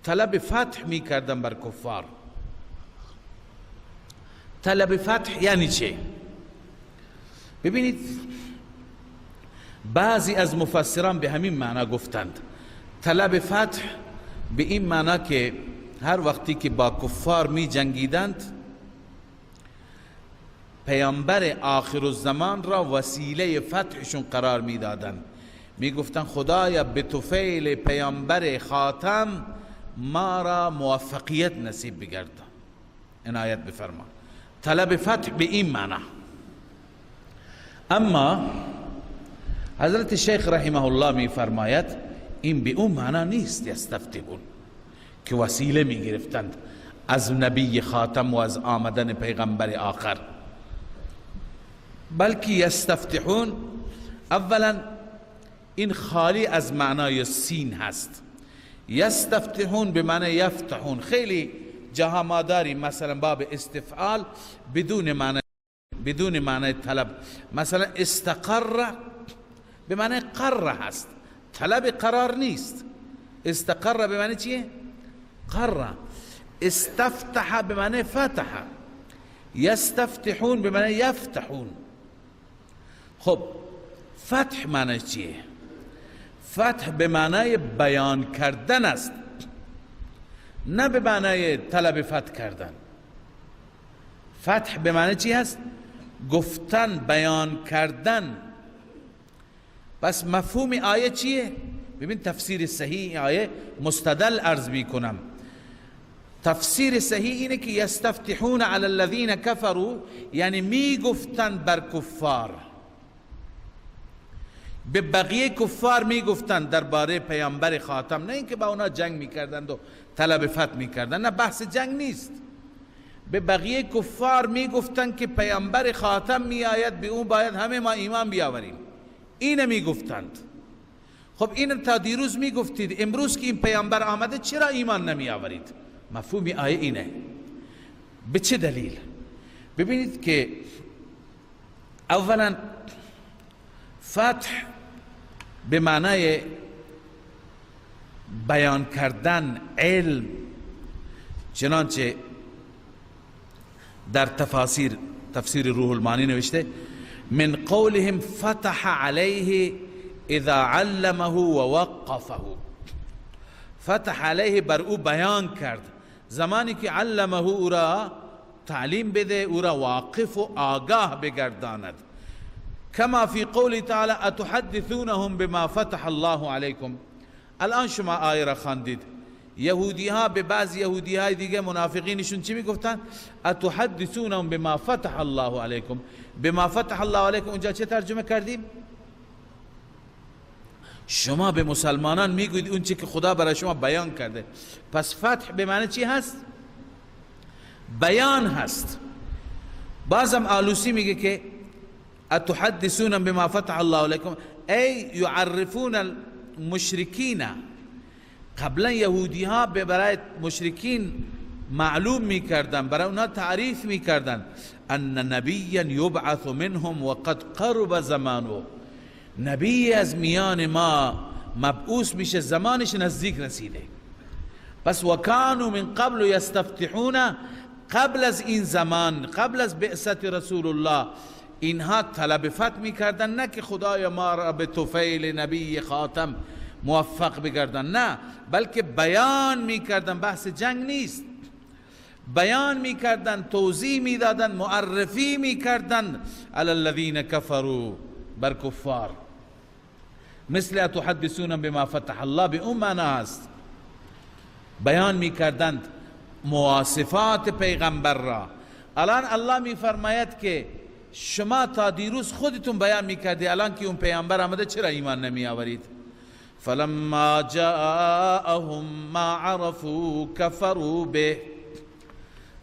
A: طلب فتح می کردن بر کفار، طلب فتح یعنی چه؟ ببینید بعضی از مفسران به همین معنا گفتند طلب فتح به این معنا که هر وقتی که با کفار می جنگیدند پیامبر آخر الزمان را وسیله فتحشون قرار می دادند، می گفتن خدایا به طفیل پیامبر خاتم ما را موفقیت نصیب بگردان، عنایت بفرما. طلب فتح به این معنا. اما حضرت شیخ رحمه الله می فرماید این به اون معنا نیست یستفتحون که وسیله می گرفتند از نبی خاتم و از آمدن پیغمبر آخر، بلکه یستفتحون اولا این خالی از معنای سین هست. یستفتحون به معنی یفتحون. خیلی جاها ما داریم مثلا باب استفعال بدون معنی طلب، مثلا استقر به معنی قرر هست، طلب قرار نیست. استقر به معنی چیه؟ قرر. استفتح به معنی فتح. یستفتحون به معنی یفتحون. خب فتح معنی چیه؟ فتح به معنی بیان کردن است، نه به معنی طلب فتح کردن. فتح به معنی چی هست؟ گفتن، بیان کردن. پس مفهوم آیه چیه؟ ببین تفسیر صحیح آیه مستدل عرض می کنم. تفسیر صحیح اینه که یستفتحون علی الذین کفروا، یعنی می گفتن بر کفار، به بقیه کفار می گفتن درباره پیامبر خاتم، نه اینکه با اونا جنگ می کردند و طلب فتح می کردند، نه بحث جنگ نیست. به بقیه کفار می گفتن که پیامبر خاتم می آید، به اون باید همه ما ایمان بیاوریم. اینه می گفتند. خب این تا دیروز می گفتید، امروز که این پیامبر آمده چرا ایمان نمی آورید؟ مفهوم آیه اینه. به چه دلیل؟ ببینید که اولا فتح به معنای بیان کردن، علم، چنانچه در تفسیر روح المعانی نوشته من قولهم فتح علیه اذا علمه و وقفه. فتح علیه بر او بیان کرد زمانی که علمه او را تعلیم بده، او را واقف و آگاه بگرداند. کما فی قول تعالی اتحدثونهم بما فتح الله علیکم. الان شما آیه را خواندید، یهودی ها به بعض یهودی های دیگه منافقینشون چی میگفتن؟ اتحدثونهم بما فتح الله علیکم. بما فتح الله علیکم اونجا چه ترجمه کردیم؟ شما به مسلمانان میگوید اون چی که خدا برای شما بیان کرده. پس فتح به معنی چی هست؟ بیان هست. بازم آلوسی میگه که اتحدثون بما فتح الله علیکم ای یعرفون المشرکین. قبلا یهودی ها برای مشرکین معلوم میکردن، برای اونها تعریف میکردن ان نبیا یبعث منهم وقد قرب زمانه. نبی از میان ما مبعوث میشه، زمانش نزدیک رسیده. پس وکانوا من قبل یستفتحون، قبل از این زمان، قبل از بعثت رسول الله اینها طلب فتح میکردن، نه که خدای ما را به طفیل نبی خاتم موفق بگردن، نه، بلکه بیان میکردن. بحث جنگ نیست، بیان میکردن، توضیح میدادن، معرفی میکردن علی الذین کفروا، بر کفار. مثل اتحدثون بما فتح الله به اون معنی است، بیان میکردند مواصفات پیغمبر را. الان الله میفرماید که شما تا دیروز خودتون بیان میکردی، الان که اون پیامبر آمده چرا ایمان نمی آورید؟ فلما جاءهم ما عرفوا كفروا به.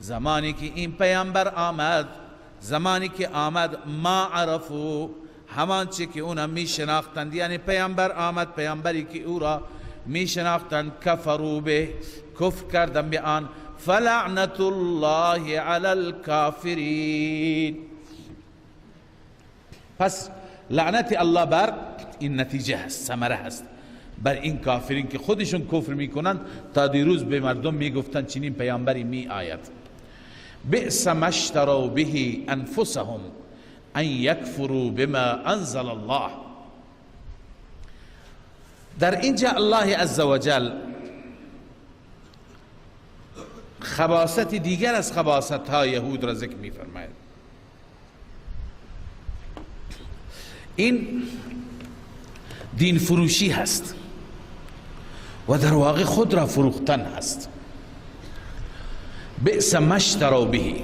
A: زمانی که این پیامبر آمد، زمانی که آمد ما عرفوا، همان چی که اونا می شناختند، یعنی پیامبر آمد، پیامبری که او را می شناختند، کفروا به، کفر کردن به آن. فلعنت الله علی الکافرین. پس لعنت الله بر این نتیجه هست، ثمره هست بر این کافرین که خودشون کفر میکنند، تا دیروز به مردم میگفتند چنین پیامبری می آید. بئس ما اشتروا به انفسهم ان یکفروا بما انزل الله. در اینجا الله عزوجل خباثت دیگر از خباثت های یهود را ذکر می فرماید. این دین فروشی هست و در واقع خود را فروختن هست. بئس ما اشتروا به،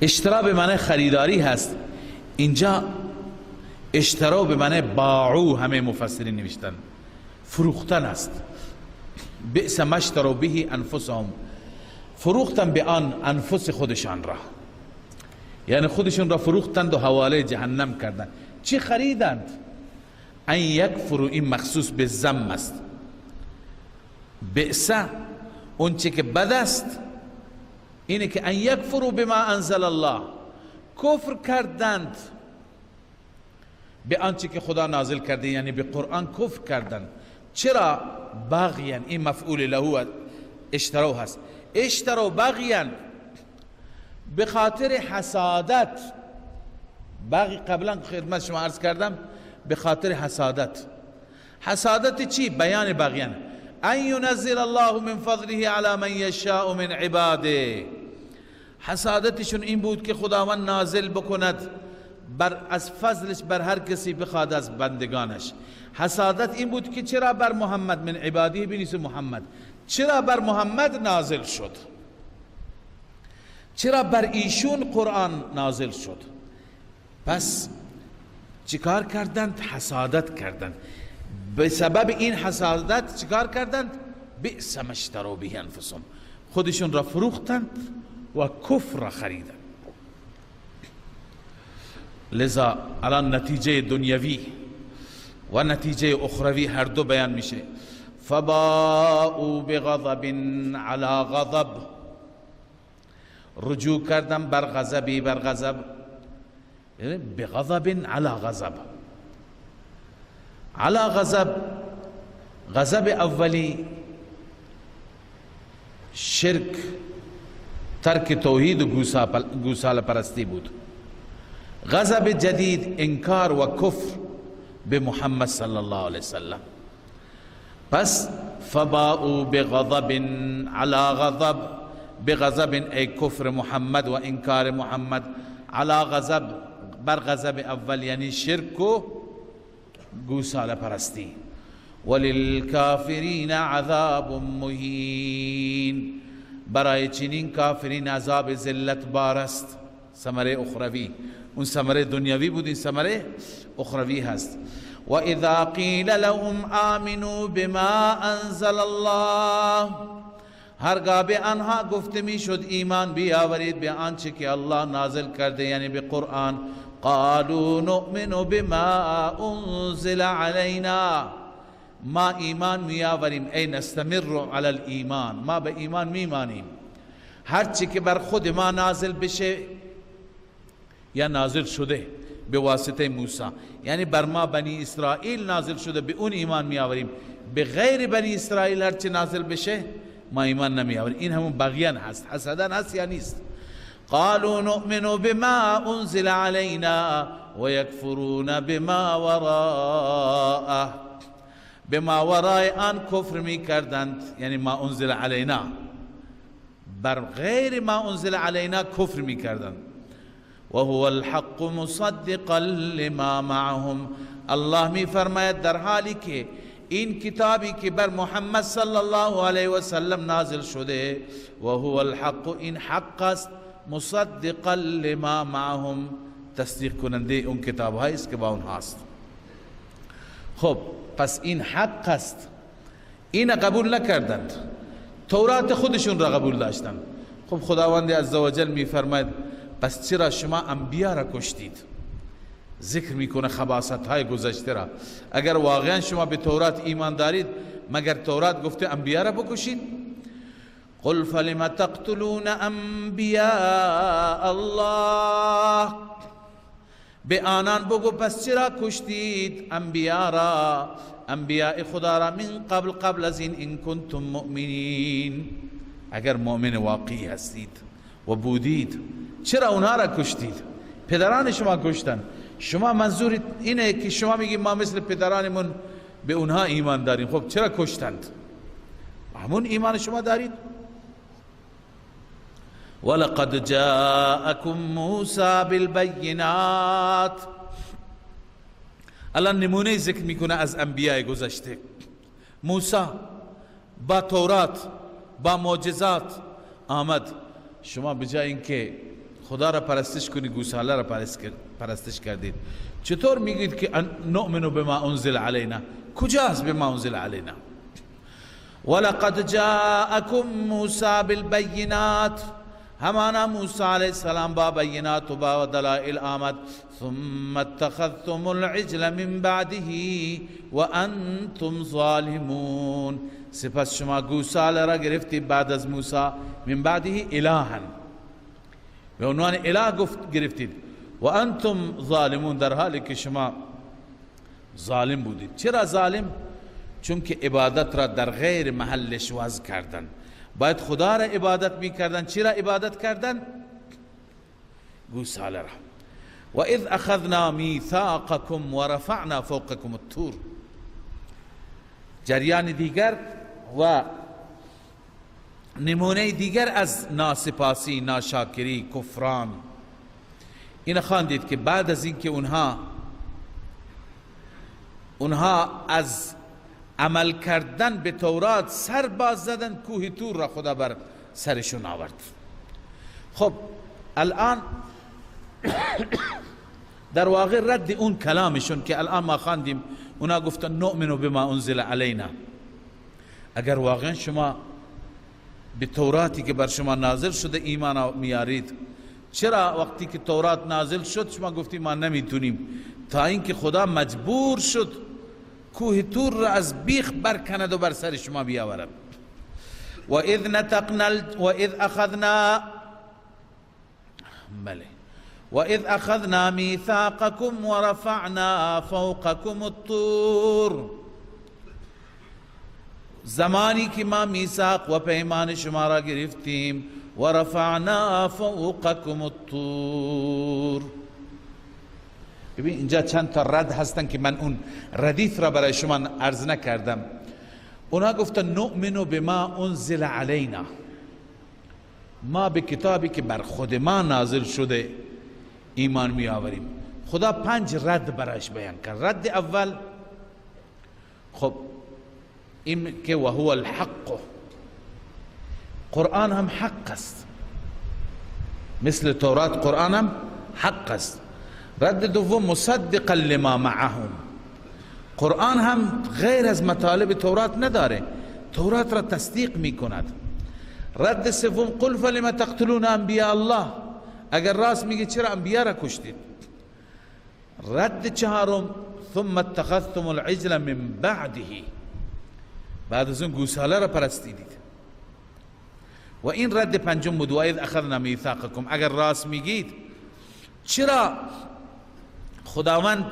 A: اشترا به معنی خریداری هست، اینجا اشترا به معنی باعو همه مفسرین نوشتن، فروختن است. بئس ما اشتروا به انفسهم، فروختن به آن انفس خودشان را، یعنی خودشون را فروختند و حواله جهنم کردند. چی خریدند؟ ان یکفروا، این مخصوص به ذم است. بئس اون چی که بد است اینه که ان یکفروا بما انزل الله، کفر کردند به آنچه که خدا نازل کرده، یعنی به قرآن کفر کردند. چرا؟ بغیان، این مفعول له اشتروا هست. اشتروا بغیان، به خاطر حسادت. بغی قبلا خدمت شما عرض کردم به خاطر حسادت. حسادت چی؟ بیان بغیان. ان ينزل الله من فضله على من يشاء من عباده. حسادتشون این بود که خداوند نازل بکند از فضلش بر هر کسی بخواد از بندگانش. حسادت این بود که چرا بر محمد من عباده بنیس محمد، چرا بر محمد نازل شد، چرا بر ایشون قرآن نازل شد. پس چیکار کردند؟ حسادت کردند. به سبب این حسادت چیکار کردند؟ بئس ما اشتروا به انفسهم، خودشون را فروختند و کفر را خریدند. لذا الان نتیجه دنیوی و نتیجه اخروی هر دو بیان میشه. فباءوا بغضب علی غضب، رجوع کردن بر غضبی بر غضب، بغضب علی غضب. علی غضب، غضب اولی شرک، ترک توحید و گوساله پرستی بود. غضب جدید انکار و کفر به محمد صلی الله علیه وسلم. پس فباءوا بغضب علی غضب، بغضب ای کفر محمد و انکار محمد، علی غضب بر غضب اول یعنی شرک و گوساله پرستی. وللکافرین عذاب مهین، برای چنین کافرین عذاب ذلت بار است. ثمره اخروی، اون ثمره دنیوی بود، این ثمره اخروی هست. و اذا قیل لهم آمنوا بما انزل الله، هرگاه به آنها گفته می شد ایمان بیاورید به آنچه که الله نازل کرده، یعنی به قرآن، قالوا نؤمن بما انزل علینا، ما ایمان میآوریم، ای نستمر علی الایمان، ما به ایمان میمانیم. هرچی که بر خود ما نازل بشه یا نازل شده به واسطه موسی، یعنی بر ما بنی اسرائیل نازل شده، به اون ایمان میآوریم. به غیر بنی اسرائیل هرچی نازل بشه ما ایمان نمیآوریم. این همون بغیان هست، حسدن هست یا نیست؟ قالوا نؤمن بما انزل علينا ويكفرون بما وراءه، بما وراء آن کفر می کردند، یعنی ما انزل علینا، بر غیر ما انزل علینا کفر می کردند. و هو الحق مصدقا لما معهم، الله می فرماید در حالی که این کتابی که بر محمد صلی الله علیه و سلم نازل شده، و هو الحق، این حق است، مصدقا لما معهم، تصدیق کننده اون کتاب هایی است که با اون هست. خب پس این حق است، این قبول نکردند، تورات خودشون را قبول داشتند. خب خداوند عزوجل می فرماید پس چرا شما انبیا را کشتید؟ ذکر میکنه خباثت های گذشته را. اگر واقعا شما به تورات ایمان دارید، مگر تورات گفته انبیا را بکشید؟ قل فلم تقتلون انبیاء الله، به آنان بگو پس چرا کشتید انبیا را، انبیاء خدا را، من قبل از این، ان کنتم مؤمنین، اگر مؤمن واقعی هستید. و بودید. چرا اونها را کشتید؟ پدران شما کشتن. شما منظور اینه که شما میگید ما مثل پدرانمون به اونها ایمان داریم. خب چرا کشتند؟ همون ایمان شما دارید. ولقد جاءكم موسى بالبينات. الان نمونه ذکر میکنه از انبیاء گذشته. موسی با تورات با معجزات آمد. شما بجای اینکه خدا را پرستش کنید گوساله را پرستش کردید. چطور میگید که نؤمن بما انزل علینا؟ کجاست بما انزل علینا؟ ولقد جاءكم موسى بالبينات. همانا موسی علیہ السلام با بینات و با دلائل آمد. ثم اتخذتم العجل من بعده وانتم ظالمون. سپس شما گوساله را گرفتید بعد از موسی، من بعده الها، به عنوان اله گرفتید. و انتم ظالمون، در حالی که شما ظالم بودید. چرا ظالم؟ چون که عبادت را در غیر محلش وضع کردن. باید خدا را عبادت می کردن. چرا عبادت کردن؟ گوساله را. و اذ اخذنا میثاقکم و رفعنا فوقکم الطور. جریان دیگر و نمونه دیگر از ناسپاسی، ناشاکری، کفران این خواندید که بعد از اینکه اونها از عمل کردن به تورات سر باز زدن، کوه طور را خدا بر سرشون آورد. خب الان در واقع رد اون کلامشون که الان ما خواندیم، اونا گفتن نؤمن بما انزل علینا. اگر واقعا شما به توراتی که بر شما نازل شده ایمان میارید، چرا وقتی که تورات نازل شد شما گفتید ما نمیتونیم؟ تا اینکه خدا مجبور شد کوه طور را از بیخ برکند و بر سر شما بیاورد. و اذ اخذنا میثاقکم و رفعنا فوقکم الطور. زمانی که ما میثاق و پیمان شما را گرفتیم، و رفعنا فوقکم الطور. ببین اینجا چند تا رد هستن که من اون ردیف را برای شما عرض نکردم. اونا گفتن نؤمن بما انزل علینا، ما به کتابی که بر خود ما نازل شده ایمان می آوریم. خدا 5 رد برایش بیان کرد. رد اول، خب این که و هو الحق، قرآن هم حق است، مثل تورات قرآن هم حق است. رد دوم مصدقا لما معهم، قرآن هم غیر از مطالب تورات نداره، تورات را تصدیق می کند. رد سوم قل فلم تقتلون انبیاء الله، اگر راست میگه چرا انبیاء را کشتید. رد چهارم ثم اتخذتم العجل من بعده، بعد از اون گوساله را پرستیدید. و این رد پنجم بود، و اذ اخذنا میثاقکم، اگر راست میگید چرا خداوند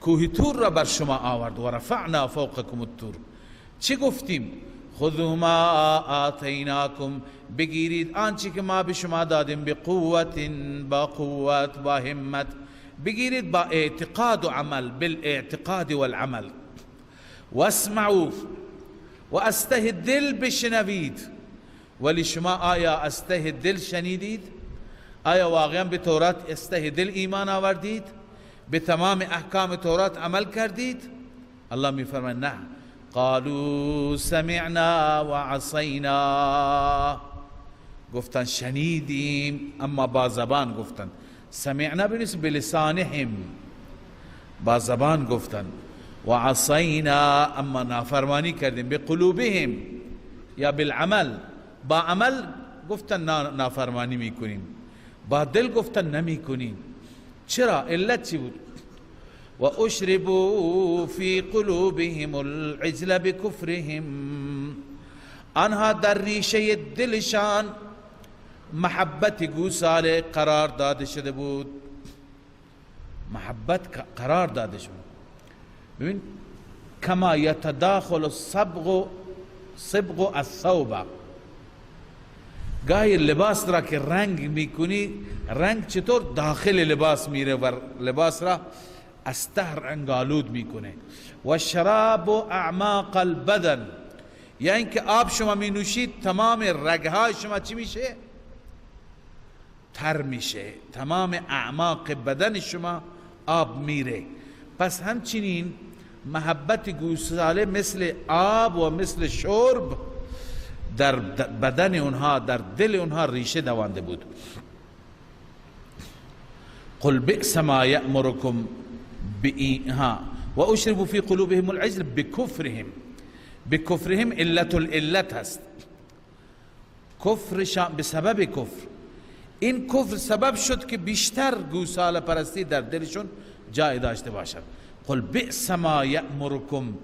A: کوه طور را بر شما آورد؟ و رفعنا فوقکم الطور، چه گفتیم؟ خذوا ما آتیناکم، بگیرید آنچه که ما به شما دادیم، بقوت، با قوت، با همت، بگیرید با اعتقاد و عمل، بالاعتقاد والعمل. واسمعوا، و استه دل بشنوید. ولی شما آیا استه دل شنیدید؟ آیا واقعا به تورات استه دل ایمان آوردید؟ به تمام احکام تورات عمل کردید؟ الله می فرماید نه. قالوا سمعنا و عصینا، گفتن شنیدیم اما با زبان گفتن. سمعنا بنسبت بلسانهم، با زبان گفتن. و عصینا، اما نافرمانی کردیم. بقلوبهم یا بالعمل، با عمل گفتن نافرمانی میکنیم، با دل گفتن نمیکنیم. چرا؟ علت چی بود؟ و اشربوا فی قلوبهم العجل بکفرهم، آنها در ریشه دلشان محبت گوساله قرار داده شده بود. محبت قرار داده شده. ببین کما یتداخل الصبغ الثوب، گاهی لباس را که رنگ میکنی، رنگ چطور داخل لباس میره و لباس را از ته رنگالود میکنه. و شراب و اعماق البدن، یعنی که آب شما می نوشید تمام رگهای شما چی میشه؟ تر میشه، تمام اعماق بدن شما آب میره. پس همچنین محبت گوساله مثل آب و مثل شرب در بدن اونها، در دل اونها ریشه دوانده بود. قل بئس ما یأمرکم بإیها و اشربوا فی قلوبهم العجل بکفرهم. بکفرهم علت العلت هست، کفرشان به سبب کفر. این کفر سبب شد که بیشتر گوساله پرستی در دلشون جای داشته باشد. قل بئس ما یأمرکم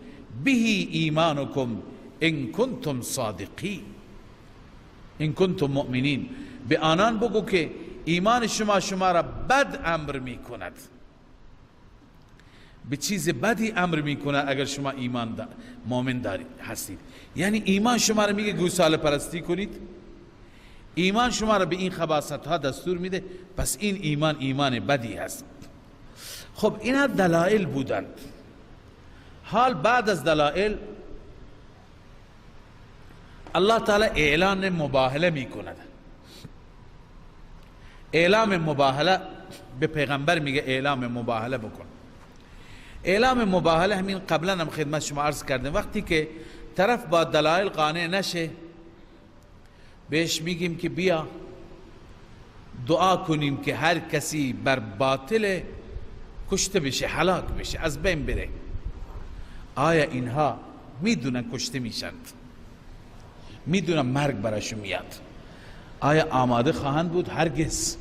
A: به ایمانکم ان کنتم صادقین، ان کنتم مؤمنین. به آنان بگو که ایمان شما را بد امر می کند، به چیز بدی امر می کند اگر شما مؤمن دارید هستید. یعنی ایمان شما را میگه گوساله پرستی کنید، ایمان شما را به این خباثت ها دستور میده، پس این ایمان بدی هست. خب اینا دلائل بودند. حال بعد از دلائل الله تعالی اعلان مباهله می کند. اعلام مباهله به پیغمبر میگه اعلام مباهله بکن. اعلام مباهله همین قبلا هم خدمت شما عرض کردم، وقتی که طرف با دلائل قانع نشه بهش میگیم که بیا دعا کنیم که هر کسی بر باطل کشته بشه، هلاک بشه، از بین بره. آیا اینها میدونن کشته میشند؟ میدونن مرگ براشون میاد؟ آیا آماده خواهند بود؟ هرگز.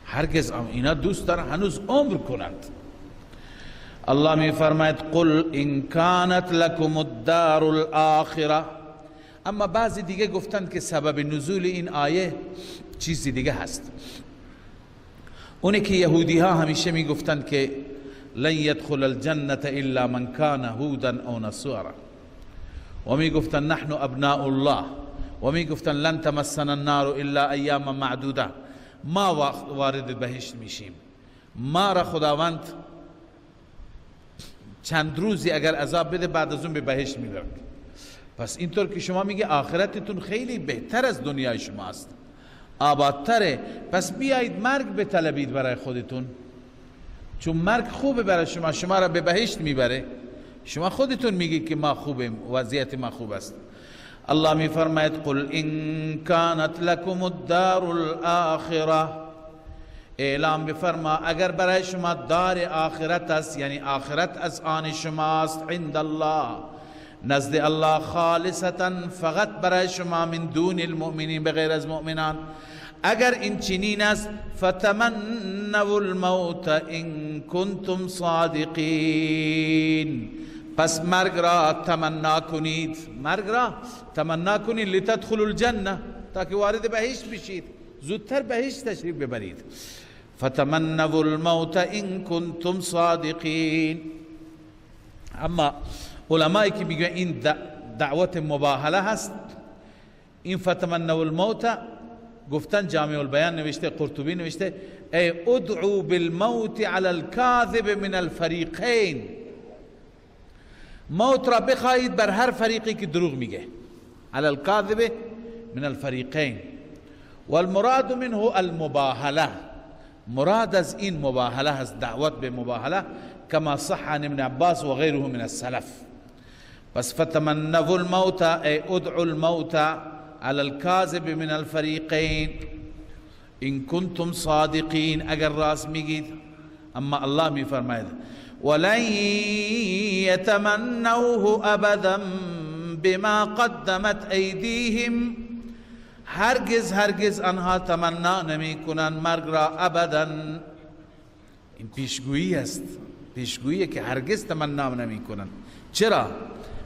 A: هرگز. اینا دوست دارن هنوز عمر کنند. الله می فرماید قل ان كانت لكم الدار الاخره. اما بعضی دیگه گفتند که سبب نزول این آیه چیزی دیگه هست. اونه که یهودی ها همیشه می گفتند که لن يدخل الجنة الا من كان هودا او نصارا، و می گفتند نحن ابناء الله، و می گفتند لن تمسنا النار الا ایاما معدوده، ما وارد بهشت میشیم، ما را خداوند چند روزی اگر عذاب بده بعد از اون به بهشت میبرد. پس اینطور که شما میگه آخرتتون خیلی بهتر از دنیای شماست، آبادتره، پس بیایید مرگ بطلبید برای خودتون، چون مرگ خوبه برای شما، شما را به بهشت میبره. شما خودتون میگی که ما خوبیم، وضعیت ما خوب است. الله میفرماید قل ان كانت لكم الدار الاخره، اعلام بفرما اگر برای شما دار آخرت است، یعنی آخرت از آن شماست، عند الله، نزد الله، خالصتا، فقط برای شما، من دون المؤمنین، بغیر از مؤمنان. اگر این چنین است فتمنوا الموت ان کنتم صادقین، پس مرگ را تمنا کنید، مرگ را تمنا کنید لتدخلوا الجنه، تاکه وارد بهشت بشید، زودتر بهشت تشریف ببرید. فتمنوا الموت ان کنتم صادقین. اما علمایی که میگن این دعوت مباهله هست، این فتمنوا الموت گفتن جامع البیان نوشته، قرطبی نوشته ای ادعو بالموت على الكاذب من الفریقین، موت را بخواهید بر هر فریقی که دروغ میگه، على الكاذب من الفریقین. والمراد منه المباهله، مراد از این مباهله هست، دعوت به مباهله، کما صح عن ابن عباس و غیره من السلف. پس فتمنوا الموت ای ادعو الموت على الكاذب من الفریقین ان کنتم صادقین، اگر راست میگید. اما الله می فرماید ولن يتمنوه ابدا بما قدمت ایدیهم، هرگز آنها تمنا نمی کنند مرگ را ابدا. این پیشگویی است، پیشگویی که هرگز تمنا نمی کنند. چرا؟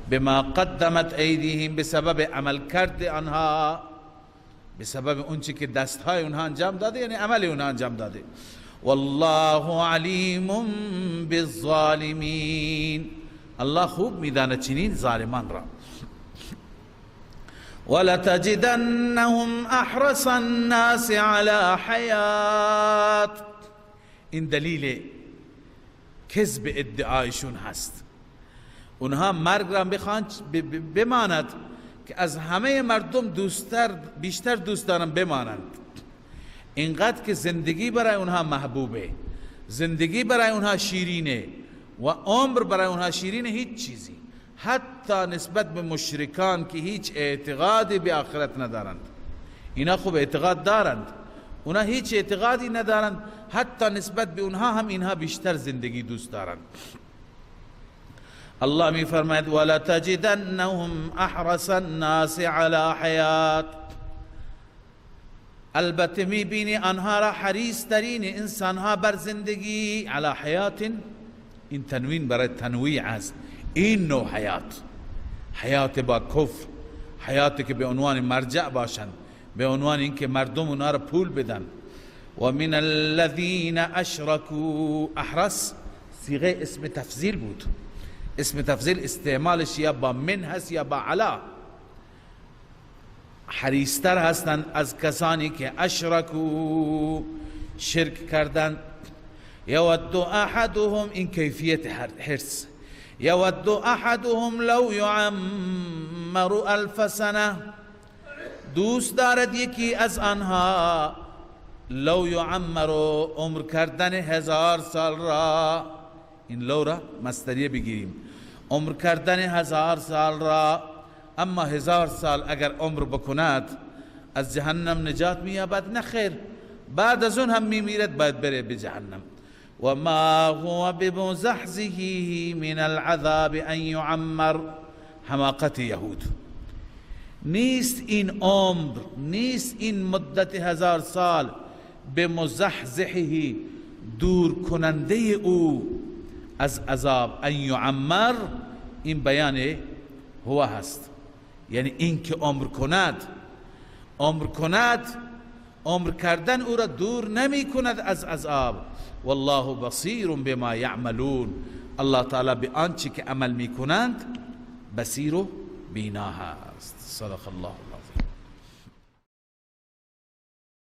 A: بما قدمت ایدیهم، به سبب عمل کرده آنها، به سبب اونچه که دستهای اونها انجام داده، یعنی عمل اونها انجام داده. والله علیم بالظالمین، الله خوب میداند چنین ظالمان را. ولتجدنهم احرص الناس على حیات. این دلیل کذب ادعایشون هست. اونها مرگ را بخوان بماند که از همه مردم بیشتر دوست دارن بمانند. اینقدر که زندگی برای اونها محبوبه، زندگی برای اونها شیرینه و عمر برای اونها شیرینه. هیچ چیزی حتی نسبت به مشرکان که هیچ اعتقادی به آخرت ندارند، اینا خوب اعتقاد دارند، اونا هیچ اعتقادی ندارند، حتی نسبت به اونها هم اینها بیشتر زندگی دوست دارند. الله می فرماید ولتجدنهم احرص الناس علی حیات. البته می بینی آنها را حریص ترین انسانها بر زندگی. علی حیات، این تنوین برای تنویع است. این نوع حیات، حیات با کفر، حیاتی که به عنوان مرجع باشند، به عنوان اینکه مردم اونها را پول بدن. و من الذین اشرکوا، احرص صیغه اسم تفضیل بود. اسم تفضیل استعمالش یا با من هست یا با علا. حریصتر هستند از کسانی که اشرکو، شرک کردند. یود احدهم، این کیفیت حرص، یود احدهم لو یعمر 1000 سنه، دوست دارد یکی از آنها لو یعمر، عمر کردن 1000 سال را. این لو را مصدریه بگیریم، عمر کردن 1000 سال را. اما 1000 سال اگر عمر بکند از جهنم نجات مییابد؟ نه خیر، بعد از اون هم میمیرد، باید بره به جهنم. و ما هو بمزحزحه من العذاب ان یعمر. حماقت یهود. نیست این عمر، نیست این مدت 1000 سال به مزحزحه، دور کننده او از عذاب. ان یعمر، این بیان هو هست، یعنی این که عمر کند، عمر کردن او را دور نمی کند از عذاب. والله بصیر بما یعملون. الله تعالی به آنچه که عمل می کنند بصیر و بینا هست. صدق الله.